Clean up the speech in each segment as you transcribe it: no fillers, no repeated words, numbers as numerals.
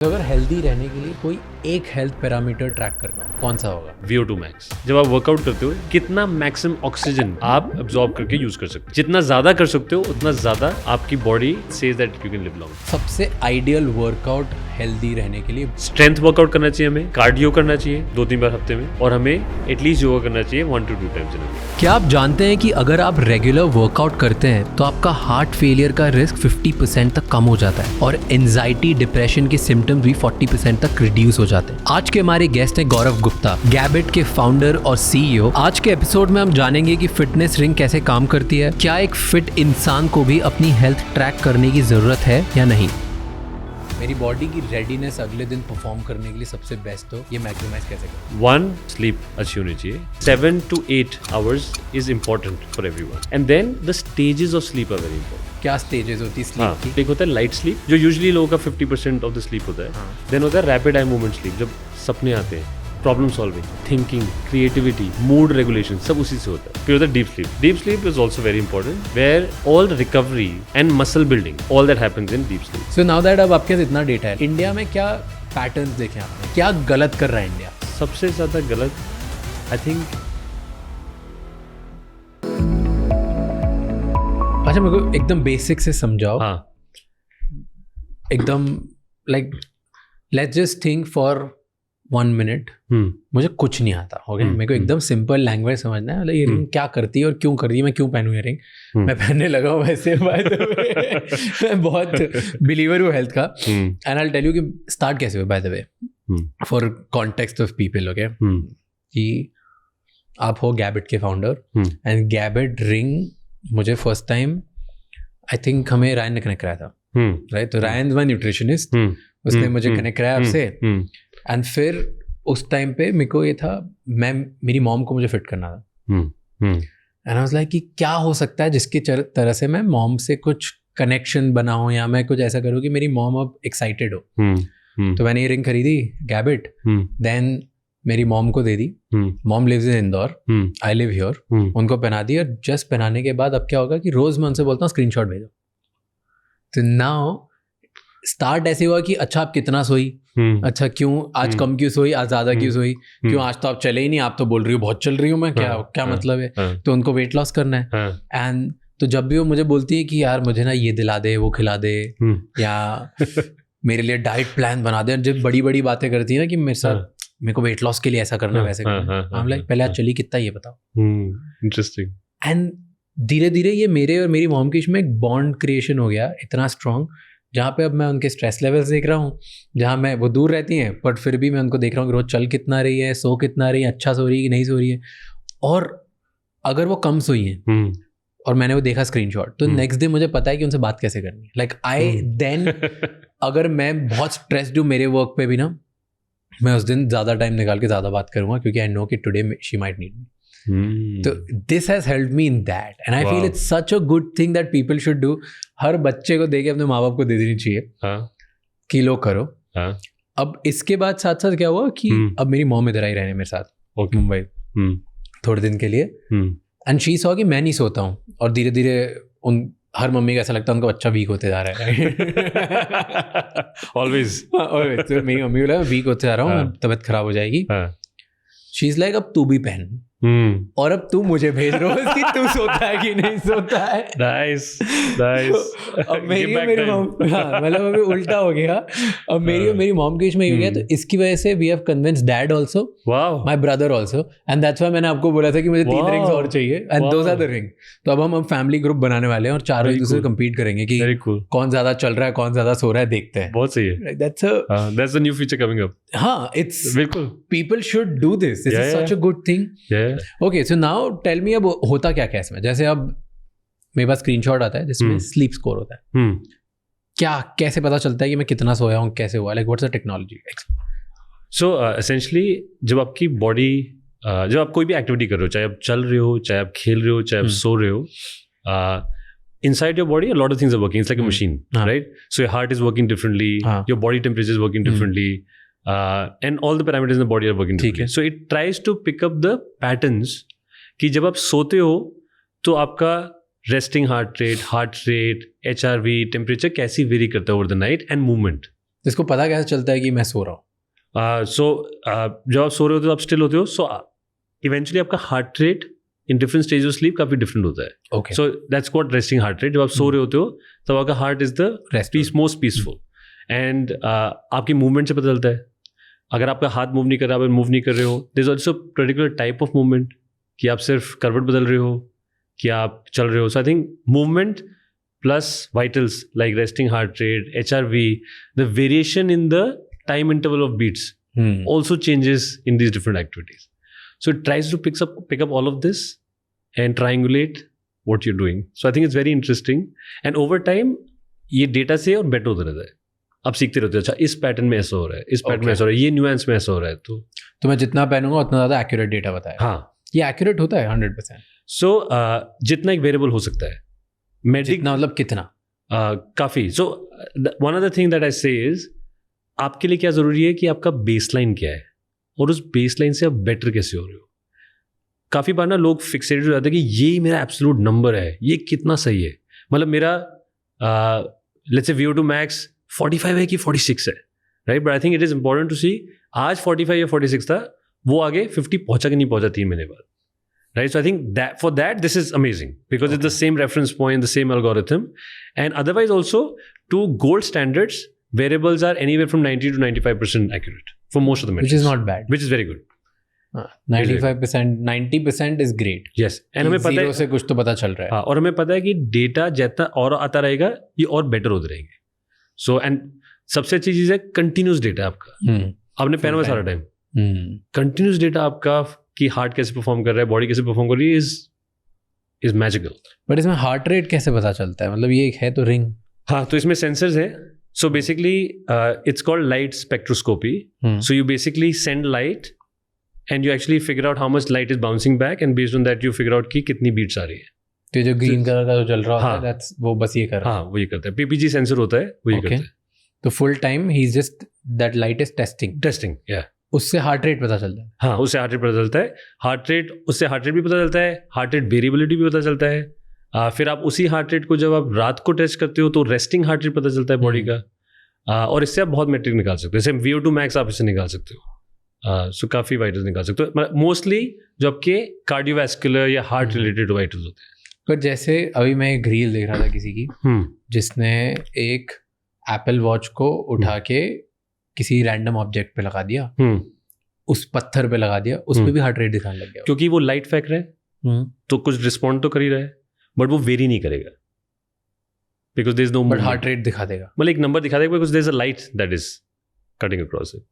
तो अगर हेल्दी रहने के लिए कोई एक हेल्थ पैरामीटर ट्रैक करना हो, कौन सा होगा? VO2 max। जब आप वर्कआउट करते हो कितना मैक्सिमम ऑक्सीजन आप अब्जॉर्ब करके यूज कर सकते हो, जितना ज्यादा कर सकते हो उतना ज्यादा आपकी body says that you can live long. सबसे आइडियल वर्कआउट हेल्दी रहने के लिए स्ट्रेंथ वर्कआउट करना चाहिए, हमें कार्डियो करना चाहिए 2-3 बार हफ्ते में, और हमें एटलीस्ट योगा करना चाहिए 1 to 2 times in a week। क्या आप जानते हैं कि अगर आप रेगुलर वर्कआउट करते हैं तो आपका हार्ट फेलियर का रिस्क 50% तक कम हो जाता है और एंजाइटी डिप्रेशन के सिम्टम्स भी 40% तक रिड्यूस हो जाते हैं। आज के हमारे गेस्ट हैं गौरव गुप्ता, गैबिट के फाउंडर और CEO। आज के एपिसोड में हम जानेंगे कि फिटनेस रिंग कैसे काम करती है, क्या एक फिट इंसान को भी अपनी हेल्थ ट्रैक करने की जरूरत है या नहीं, मेरी बॉडी की रेडीनेस अगले दिन परफॉर्म करने के लिए सबसे बेस्ट हो, ये मैक्सिमाइज कैसे करें। 1, स्लीप अच्छी होनी चाहिए। 7 to 8 hours is important for everyone, and then the stages of sleep are very important। क्या स्टेजेस होती है स्लीप की? एक होता है लाइट स्लीप, जो यूजुअली लोगों का 50% ऑफ द स्लीप होता है। देन होता है रैपिड आई मूवमेंट स्लीप, जब सपने आते हैं, problem solving, thinking, creativity, mood regulation, सब उसी से होता है। फिर होता है deep sleep. Deep sleep is also very important, where all recovery and muscle building, all that happens in deep sleep. So now that अब आपके पास इतना डेटा है, इंडिया में क्या पैटर्न्स देखे आपने, क्या गलत कर रहा है इंडिया? सबसे ज्यादा गलत आई थिंक, अच्छा मेरे को एकदम बेसिक से समझाओ। हाँ, एकदम like let's just think for 1 minute। मुझे कुछ नहीं आता, ओके? मेरे को एकदम सिंपल लैंग्वेज समझना है, मतलब ये रिंग क्या करती है और क्यों करती है, मैं क्यों पहनूं ये रिंग। मैं पहनने लगा हूँ वैसे बाय द वे, मैं बहुत बिलीवर हूँ हेल्थ का। And I will tell you कि स्टार्ट कैसे हुआ by the way, for context of people, okay? कि आप हो गैबिट के फाउंडर, एंड गैबिट रिंग मुझे फर्स्ट टाइम आई थिंक हमें रायन ने कनेक्ट कराया था, राइट? तो रायन माय न्यूट्रिशनिस्ट, उसने मुझे कनेक्ट कराया आपसे। एंड फिर उस टाइम पे मेरे को ये था, मेरी मॉम को मुझे फिट करना था। एंड आई वाज लाइक कि क्या हो सकता है जिसकी तरह से मैं मॉम से कुछ कनेक्शन बनाऊं, या मैं कुछ ऐसा करूं कि मेरी मॉम अब एक्साइटेड हो। तो मैंने ये रिंग खरीदी गैबिट, देन मेरी मॉम को दे दी। Mom lives in Indore, I live here. उनको पहना दी, और जस्ट पहनाने के बाद अब क्या होगा कि रोज मैं उनसे बोलता हूँ स्क्रीनशॉट भेजो। तो नाउ स्टार्ट ऐसे हुआ कि अच्छा आप कितना सोई, अच्छा क्यों आज कम क्यों सोई, आज ज्यादा क्यों सोई, क्यों आज तो आप चले ही नहीं, आप तो बोल रही हो बहुत चल रही हूँ मैं, क्या मतलब है? तो उनको वेट लॉस करना है। एंड तो जब भी वो मुझे बोलती है कि यार मुझे ना ये दिला दे, वो खिला दे, या मेरे लिए डाइट प्लान बना दे, जब बड़ी बड़ी बातें करती है ना कि मेरे साथ, मेरे को वेट लॉस के लिए ऐसा करना, वैसे करना, हम लाइक पहले आज चली कितना ये बताओ। इंटरेस्टिंग। एंड धीरे धीरे ये मेरे और मेरी मॉम के बीच में एक बॉन्ड क्रिएशन हो गया इतना स्ट्रांग, जहाँ पे अब मैं उनके स्ट्रेस लेवल्स देख रहा हूँ, जहाँ मैं, वो दूर रहती हैं बट फिर भी मैं उनको देख रहा हूँ कि रोज चल कितना रही है, सो कितना रही है, अच्छा सो रही है कि नहीं सो रही है। और अगर वो कम सोई है और मैंने वो देखा स्क्रीनशॉट, तो नेक्स्ट डे मुझे पता है कि उनसे बात कैसे करनी है। लाइक आई देन अगर मैं बहुत स्ट्रेस्ड हूँ मेरे वर्क पे भी ना, मैं उस दिन ज़्यादा टाइम निकाल के ज़्यादा बात करूँगा, क्योंकि आई नो कि today she might need me. तो this has helped me in that, and I feel it's such a good thing that people should do. हर बच्चे को देके अपने माँ बाप को दे देनी चाहिए कि लो करो। अब इसके बाद साथ साथ क्या हुआ कि अब मेरी मॉम इधर आई रहने मेरे साथ मुंबई थोड़े दिन के लिए, एंड शी सॉ कि मैं नहीं सोता हूँ, और धीरे धीरे उन हर मम्मी को ऐसा लगता है उनका बच्चा वीक होते जा रहा है। ऑलवेज तो मेरी मम्मी को लगा वीक होते जा रहा हूँ, तबीयत खराब हो जाएगी। शी इज लाइक अब तू भी पहन, और अब तू मुझे भेज रहा है कि तू सोता है कि नहीं सोता है। Nice nice. अब मेरी मॉम, हाँ मतलब अभी उल्टा हो गया, अब मेरी और मेरी मॉम के बीच में हो गया। तो इसकी वजह से we have convinced dad also, my brother also, and that's why मैंने आपको बोला था कि मुझे 3 रिंग्स और चाहिए, and those are the ring. तो अब हम फैमिली ग्रुप बनाने वाले हैं और चारों एक दूसरे से कम्पीट करेंगे कि कौन ज्यादा चल रहा है, कौन ज्यादा सो रहा है, देखते हैं। बहुत सही है। That's the new feature coming up. हाँ, इट्स बिल्कुल, people should do this is such a good thing. Okay, so now tell me, अब होता क्या क्या इसमें? जैसे अब मेरे पास स्क्रीनशॉट आता है जिसमें स्लीप स्कोर होता है, क्या कैसे पता चलता है कि मैं कितना सोया हूँ, कैसे हुआ, like what's the technology? So essentially जब आपकी बॉडी, जब आप कोई भी एक्टिविटी कर रहे हो, चाहे आप चल रहे हो, चाहे आप खेल रहे हो, चाहे आप सो रहे हो, inside your body a lot of things are working. It's like a machine, right? So your heart is working differently, your body temperature is working differently, and all the parameters in the body are working differently. So it tries to pick up the patterns कि जब आप सोते हो तो आपका resting heart rate, HRV, temperature कैसी very करता है over the night, and movement, तो इसको पता कैसे चलता है कि मैं सो रहा हूँ? जब आप सो रहे होते हो आप स्टिल होते हो, सो इवेंचुअली आपका heart rate in different stage of sleep काफी डिफरेंट होता है. Okay. So that's called resting heart rate. जब आप सो रहे होते हो तब आपका heart is the most peaceful. And आपकी मूवमेंट से पता चलता है. अगर आपका हाथ मूव नहीं कर रहा, आप मूव नहीं कर रहे हो, there is also particular type of movement, कि आप सिर्फ करवट बदल रहे हो, कि आप चल रहे हो. So I think movement plus vitals like resting heart rate, HRV, the variation in the time interval of beats also changes in these different activities. So it tries to pick up all of this and triangulate what you're doing. So I think it's very interesting. And over time, ये data से और better होता रहता है. आप सीखते रहते हो, अच्छा इस पैटर्न में ऐसा हो रहा है, इस पैटर्न में ऐसा हो रहा है, ये न्यूएंस में ऐसा हो रहा है. तो मैं जितना पहनूंगा उतना ज़्यादा accurate data बताएगा. हाँ, ये accurate होता है 100%. So जितना एक वेरिएबल हो सकता है. जितना मतलब कितना? काफ़ी. So one other thing that I से इज, आपके लिए क्या ज़रूरी है कि आपका बेसलाइन क्या है और उस बेसलाइन से आप बेटर कैसे हो रहे हो. काफ़ी बार ना लोग फिक्सेटेड हो जाते हैं कि ये मेरा एब्सोल्यूट नंबर है, ये कितना सही है. मतलब मेरा लेट्स से VO2 max 45 है कि 46 है, right. But I think it is important to see आज 45 या 46 था, वो आगे 50 पहुँचा कि नहीं पहुँचा 3 महीने बाद. Right, so I think that for that this is amazing because it's the same reference point, the same algorithm, and otherwise also to gold standards, variables are anywhere from 90 to 95% accurate for most of the metrics, which is not bad, which is very good. 95%, 90% is great. Yes, and हमें पता है से कुछ तो पता चल रहा है. हाँ, और हमें पता है कि डेटा जितना और आता रहेगा ये और बेटर होते रहेंगे. So and सबसे अच्छी चीज़ है कंटिन्यूस डेटा आपका. आपने पहना हुआ सारा टाइम. कंटिन्यूस डेटा आपका कि हार्ट कैसे परफॉर्म कर रहा है, बॉडी कैसे परफॉर्म कर रही है, इज मैजिकल. बट इसमें हार्ट रेट कैसे पता चलता है? मतलब ये एक है तो रिंग. हाँ, तो इसमें सेंसर्स हैं. So basically it's called light spectroscopy. So you basically send light and you actually figure out how much light is bouncing back and based on that you figure out कि कितनी beats आ रही है. तो जो green colour का जो चल रहा होता है, दैट्स वो बस ये कर रहा है. हाँ, वो ये करता है. PPG सेंसर होता है, वो ये करता है. तो full time he is just that light is testing. या उससे हार्ट रेट पता चलता है. हाँ, उससे हार्ट रेट पता चलता है. उससे हार्ट रेट भी पता चलता है, हार्ट रेट वेरिएबिलिटी भी पता चलता है. फिर आप उसी हार्ट रेट को जब आप रात को टेस्ट करते हो तो रेस्टिंग हार्ट रेट पता चलता है बॉडी का. और इससे आप बहुत मेट्रिक निकाल सकते हो. जैसे VO2 max आप इससे निकाल सकते हो. सो काफ़ी वाइटल्स निकाल सकते हो. मोस्टली जो आपके कार्डियोवैस्कुलर या हार्ट रिलेटेड वाइटल्स होते हैं. पर जैसे अभी मैं एक रील देख रहा था किसी की, जिसने एक एप्पल वॉच को उठा के किसी रैंडम ऑब्जेक्ट पे लगा दिया, उस पत्थर पे लगा दिया, उस पे भी हार्ट रेट दिखाने लग गया. क्योंकि वो लाइट फेंक रहे हैं तो कुछ रिस्पॉन्ड तो कर ही रहा है, बट वो वेरी नहीं करेगा because there is no. But heart rate दिखा देगा, मतलब एक नंबर दिखा देगा because there is a light that is cutting across it.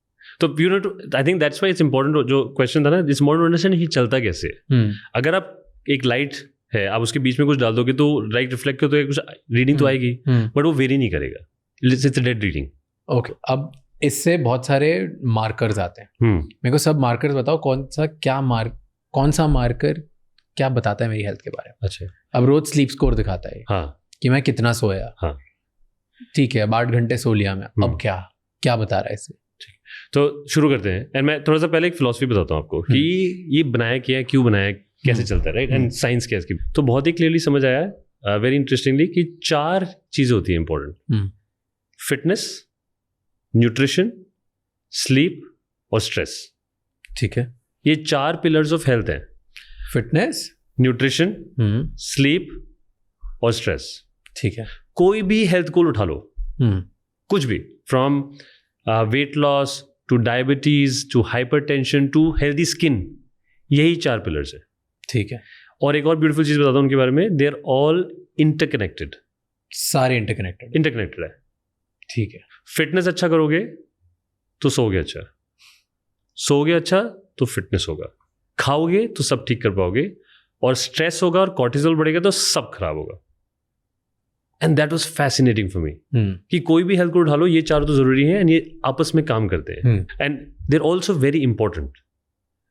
तो you know, I think that's why it's important. जो क्वेश्चन था ना, इट्स इंपॉर्टेंट टू अंडरस्टैंड ये चलता कैसे है. अगर आप एक लाइट है, आप उसके बीच में कुछ डाल दोगे तो लाइट रिफ्लेक्ट करते हुए कुछ रीडिंग तो आएगी, बट वो वेरी नहीं करेगा. It's a dead reading. Okay, अब इससे बहुत सारे मार्कर्स आते हैं. मेरे को सब मार्कर्स बताओ, कौन सा मार्कर क्या बताता है मेरी हेल्थ के बारे में. अच्छा, अब रोज स्लीप स्कोर दिखाता है. हाँ, कि मैं कितना सोया. हाँ, ठीक है, अब 8 घंटे सो लिया मैं. अब क्या बता रहा है इससे. तो शुरू करते हैं. एंड मैं थोड़ा सा पहले एक फिलॉसफी बताता हूँ आपको कि ये बनाया क्या है, क्यों बनाया, कैसे चलता है, राइट. एंड साइंस क्या है इसकी. तो बहुत ही क्लियरली समझ आया वेरी इंटरेस्टिंगली कि 4 चीज़ें होती हैं इंपॉर्टेंट. फिटनेस, न्यूट्रिशन, स्लीप और स्ट्रेस. ठीक है, ये 4 पिलर्स ऑफ हेल्थ हैं. फिटनेस, न्यूट्रिशन, स्लीप और स्ट्रेस. ठीक है. कोई भी हेल्थ गोल उठा लो, कुछ भी, from weight loss to diabetes to hypertension to healthy skin, यही 4 पिलर्स है. ठीक है. और एक और ब्यूटीफुल चीज बताता हूँ उनके बारे में. They are all interconnected. सारे इंटरकनेक्टेड है. ठीक है. फिटनेस अच्छा करोगे तो सोओगे अच्छा, सोओगे अच्छा तो फिटनेस होगा, खाओगे तो सब ठीक कर पाओगे, और स्ट्रेस होगा और कॉर्टिसोल बढ़ेगा तो सब खराब होगा. And that was fascinating for me कि कोई भी हेल्थ को उठा लो, ये 4 तो जरूरी है एंड ये आपस में काम करते हैं. And they are also very important,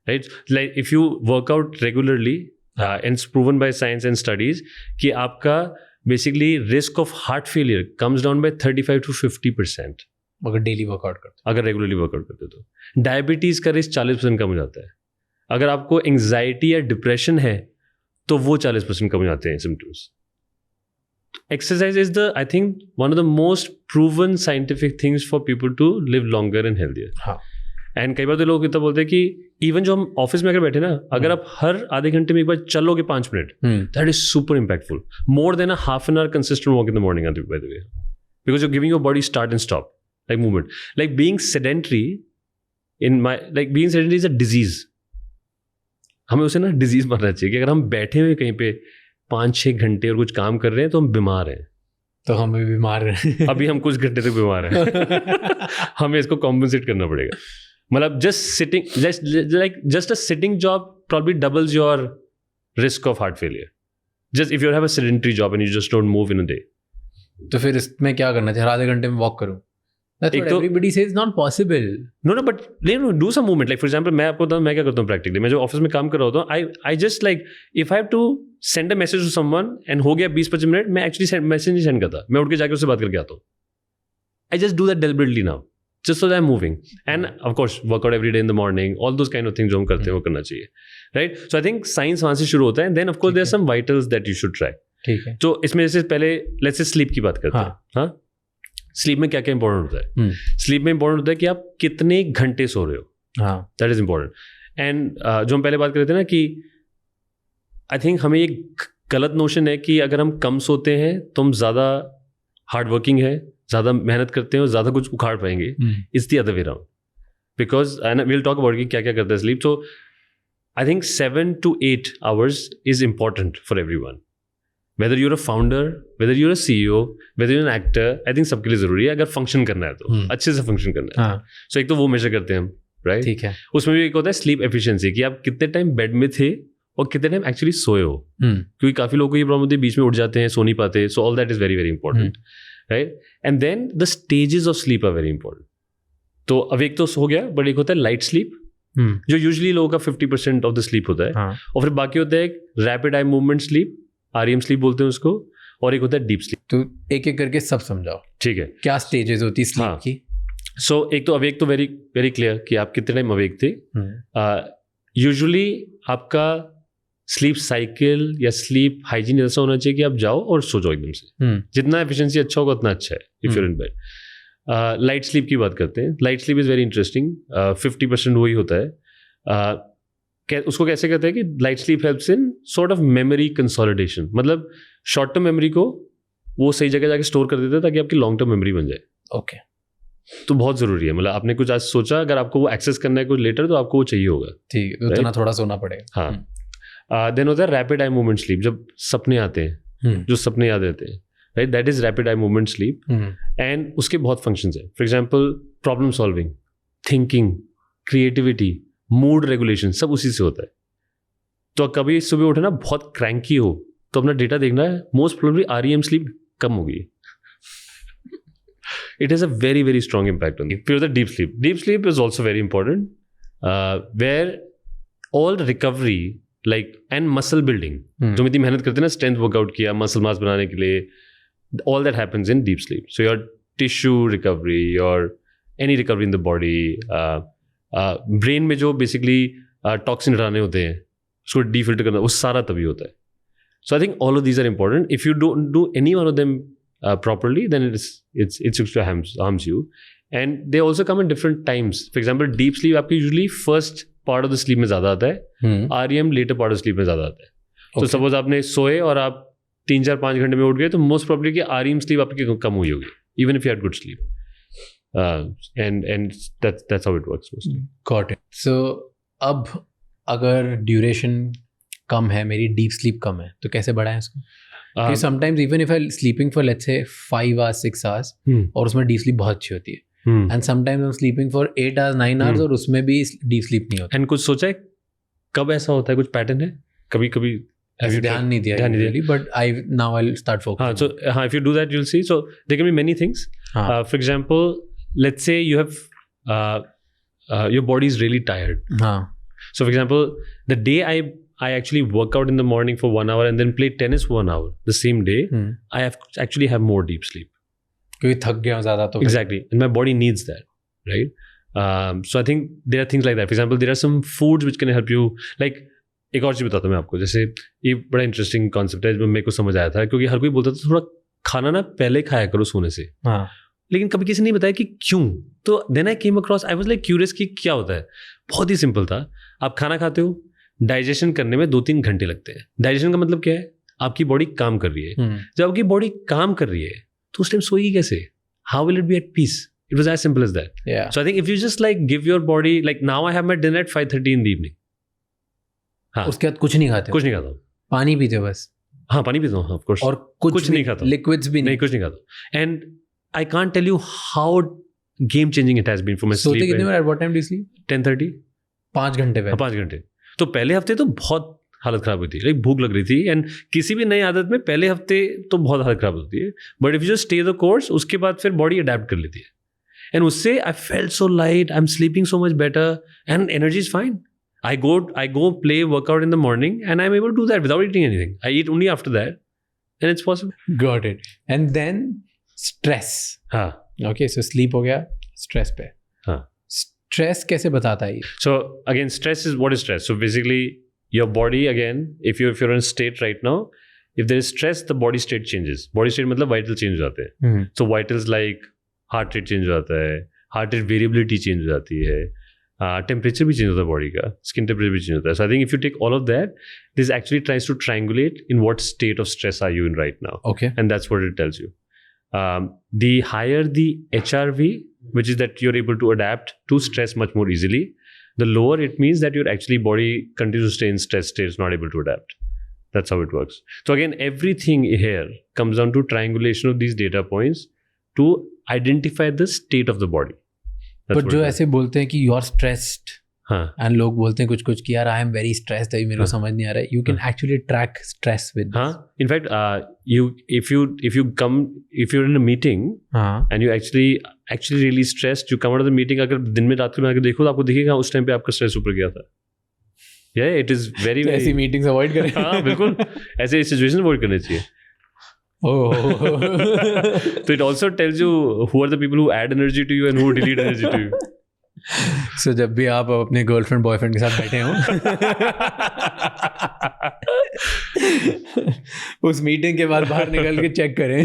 right. Like if you workout regularly and it's proven by science and studies कि आपका basically risk of heart failure comes down by 35 to 50% अगर डेली वर्कआउट करते, अगर रेगुलरली वर्कआउट करते तो. Diabetes का risk 40% कम हो जाता है. अगर आपको एंग्जाइटी या डिप्रेशन है तो वो 40% कम हो जाते हैं symptoms. exercise is I think one of the most proven scientific things for people to live longer and healthier. हाँ. एंड कई बार तो लोग इतना बोलते हैं कि इवन जो हम ऑफिस में अगर बैठे ना, अगर आप हर आधे घंटे में एक बार चलोगे 5 minute, that is super impactful, more than a half an hour consistent walk in the morning bye the way, because you giving your body start and stop like movement. Like being sedentary is a disease. हमें उसे ना disease मानना चाहिए कि अगर हम बैठे हुए कहीं पे 5-6 घंटे और कुछ काम कर रहे हैं तो हम बीमार हैं. तो हम भी बीमार हैं. अभी हम कुछ घंटे तक बीमार हैं. हमें इसको कॉम्पनसेट करना पड़ेगा. मतलब just a sitting job probably doubles your risk of heart failure. Just if you have a sedentary job and you just don't move in a day. तो फिर इसमें क्या करना चाहिए? आधे घंटे में वॉक करूँ? That's what everybody says, not possible. No, but do some movement. Like for example, मैं आपको बताऊँ मैं क्या करता हूँ practically. मैं जो ऑफिस में काम कर रहा होता हूँ, I just like if I have to send a message to someone and हो गया 20-25 मिनट, मैं actually मैसेज नहीं सेंड करता. मैं उठ के जाके उससे बात करके आता हूँ. I just do that deliberately now. Just so that I'm moving. And of course, work out every day in the morning. All those kind of things जो हम करते हैं वो करना चाहिए. Right? So I think science वहाँ से शुरू होता है. And then of course there are some vitals that you should try. ठीक है. तो इसमें जैसे पहले let's say sleep की बात करते हैं. हाँ? स्लीप में क्या क्या इंपॉर्टेंट होता है? स्लीप में इंपॉर्टेंट होता है कि आप कितने घंटे सो रहे हो. हाँ, दैट इज इंपॉर्टेंट. एंड जो हम पहले बात कर रहे थे ना कि आई थिंक हमें एक गलत नोशन है कि अगर हम कम सोते हैं तो हम ज़्यादा हार्ड वर्किंग है, ज़्यादा मेहनत करते हैं और ज़्यादा कुछ उखाड़ पाएंगे. It's the other way around, because will talk about कि क्या क्या करता है sleep. So I think 7 to 8 hours is important for everyone. Whether you're a founder, whether you're a CEO, whether you're an actor, I think सबके लिए ज़रूरी है अगर फंक्शन करना है तो अच्छे से फंक्शन करना है. सो एक तो वो मेजर करते हैं हम, राइट? ठीक है. उसमें भी एक होता है स्लीप एफिशिएंसी, कि आप कितने टाइम बेड में थे और कितने टाइम एक्चुअली सोए हो. क्योंकि काफ़ी लोगों को ये प्रॉब्लम होती है, बीच में उठ जाते हैं, सो नहीं पाते. So all that is very very important, right? And then the stages of sleep are very important. तो अब एक तो हो गया, बट एक होता है लाइट स्लीप, जो यूजली लोगों का 50% ऑफ द स्लीप होता है. और फिर बाकी होता है एक rapid eye movement sleep, REM sleep बोलते हैं उसको, और एक होता है डीप स्लीप. तो एक एक करके सब समझाओ. ठीक है. क्या स्टेजेस होती है स्लीप की? सो एक तो अवेक तो वेरी वेरी क्लियर कि आप कितने टाइम अवेक थे. यूजुअली आपका स्लीप साइकिल या स्लीप हाइजीन ऐसा होना चाहिए कि आप जाओ और सो जाओ एकदम से. जितना एफिशिएंसी अच्छा होगा उतना अच्छा है if you are in bed. Light sleep की बात करते हैं. Light sleep is very interesting. 50% वही होता है. उसको कैसे कहते हैं कि light sleep helps in sort of memory consolidation. मतलब शॉर्ट टर्म मेमोरी को वो सही जगह जाके स्टोर कर देता है ताकि आपकी लॉन्ग टर्म मेमोरी बन जाए. ओके. तो बहुत ज़रूरी है. मतलब आपने कुछ आज सोचा, अगर आपको वो एक्सेस करना है कुछ लेटर, तो आपको वो चाहिए होगा. ठीक है, उतना थोड़ा सोना पड़ेगा. हाँ. देन होता है रैपिड आई मूवमेंट स्लीप, जब सपने आते हैं, जो सपने याद रहते हैं, right? That is rapid eye movement sleep. And उसके बहुत फंक्शंस हैं. For example problem solving, thinking, creativity, mood regulation, सब उसी से होता है. तो कभी सुबह उठे ना बहुत क्रैंकी हो तो अपना डेटा देखना है, मोस्ट प्रोबेबली REM स्लीप कम होगी. It has a very very strong impact on. फिर होता है deep sleep. Deep sleep is also very important, where all recovery like and muscle building, जो इतनी मेहनत करते हैं ना, स्ट्रेंथ वर्कआउट किया, मसल मास बनाने के लिए, all that happens in deep sleep. So your tissue recovery, your any recovery in the body, brain में जो बेसिकली टॉक्सिन हटाने होते हैं उसको डीफिल्टर करना, वो सारा तभी होता है. So I think all of these are important. If you don't do any one of them properly, then it's harms you. And they also come in different times. For example deep sleep आपकी usually first part of the sleep में ज़्यादा आता है, REM later part of sleep में ज़्यादा आता है. तो सपोज आपने सोए और आप 3-4-5 घंटे में उठ गए, तो मोस्ट प्रॉब्ली कि REM स्लीप आपकी कम हुई होगी, even if you had good sleep. And that's how it works mostly. Got it. So अब अगर ड्यूरेशन कम है, मेरी डीप स्लीप कम है, तो कैसे बढ़ाएं इसको? Because sometimes even if I'm sleeping for let's say 5 hours 6 hours और उसमें डीप स्लीप बहुत अच्छी होती है, and sometimes I'm sleeping for 8 hours 9 hours और उसमें भी डीप स्लीप नहीं होती. And कुछ सोचा है कब ऐसा होता है? कुछ पैटर्न है? कभी कभी ध्यान नहीं दिया really, but now I'll start focusing. So if you do that, you'll see. So there can be many things. For example, let's say you have your body is really tired. So for example, the day I actually work out in the morning for 1 hour and then play tennis for 1 hour, the same day I actually have more deep sleep. क्योंकि थक गया ज़्यादा तो. Exactly, and my body needs that, right? So I think there are things like that. For example, there are some foods which can help you. Like एक और चीज़ बताता हूँ मैं आपको. जैसे ये बड़ा इंटरेस्टिंग कॉन्सेप्ट है जो मेरे को समझ आया था, क्योंकि हर कोई बोलता था थोड़ा खाना ना पहले खाया करो सोने से. हाँ. लेकिन कभी किसी ने नहीं बताया कि क्यों. तो then I came across, I was like curious कि क्या होता है. बहुत ही सिंपल था. आप खाना खाते हो, डाइजेशन करने में 2-3 घंटे लगते हैं. डाइजेशन का मतलब क्या है? आपकी बॉडी काम कर रही है. जब आपकी बॉडी काम कर रही है तो उस टाइम सोएगी कैसे? How will it be at peace? It was as simple as that. Yeah. So I think if you just like give your body, like now I have my dinner at 5:30 in the evening. हाँ. उसके बाद कुछ नहीं खाते? कुछ नहीं खाता हूँ. पानी पीते हो बस? हाँ, पानी पीता हूँ, of course. और कुछ नहीं खाता. लिक्विड्स भी नहीं, कुछ नहीं खाता. And I can't tell you how game changing it has been for my sleep. सोते कितने बजे? At what time do you sleep? 10:30. 5 घंटे पहले. 5 घंटे. तो पहले हफ्ते तो बहुत हालत खराब हुई थी. लाइक भूख लग रही थी. एंड किसी भी नई आदत में पहले हफ्ते तो बहुत हालत खराब होती है. But if you just stay the course, उसके बाद फिर बॉडी अडेप्ट कर लेती है. And उससे I felt so light, I'm sleeping so much better, and energy is fine. I go play workout in the morning, and I'm able to do that without eating anything. I eat only after that, and it's possible. Got it. And then stress. हाँ. Okay, so sleep हो गया, stress पे. हाँ. Stress कैसे बताता है ये? So again, stress is what is stress? So basically, your body again, if you're in a state right now, if there is stress, the body state changes. Body state मतलब vital change हो जाते हैं. So vitals like heart rate change हो जाता है, heart rate variability change हो जाती है, टेम्परेचर भी चेंज होता है बॉडी का, स्किन टेम्परेचर भी चेंज होता है. So I think if you take all of that, this actually tries to triangulate in what state of stress are you in right now. Okay. And that's what it tells you. The higher the HRV, which is that you're able to adapt to stress much more easily, the lower it means that your actually body continues to stay in stress state, is not able to adapt. That's how it works. So again, everything here comes down to triangulation of these data points to identify the state of the body. But जो ऐसे बोलते हैं कि you are stressed, हाँ, and लोग बोलते हैं कुछ कि यार I am very stressed, अभी मेरे को समझ नहीं आ रहा है. You can actually track stress with this. हाँ. In fact, if you're in a meeting, हाँ, and you actually really stressed, you come out of the meeting, अगर दिन में रात में आकर देखो तो आपको दिखेगा उस टाइम पे आपका स्ट्रेस ऊपर गया था. Yeah, it is very तो ऐसी मीटिंग्स अवॉइड करें. हाँ, बिल्कुल ऐसे सिचुएशन अवॉइड करनी चाहिए. Oh. So it also tells you who are the people who add energy to you and who delete energy to you. So जब भी आप अपने गर्लफ्रेंड बॉयफ्रेंड के साथ बैठे हो उस मीटिंग के बाद बाहर निकल के चेक करें.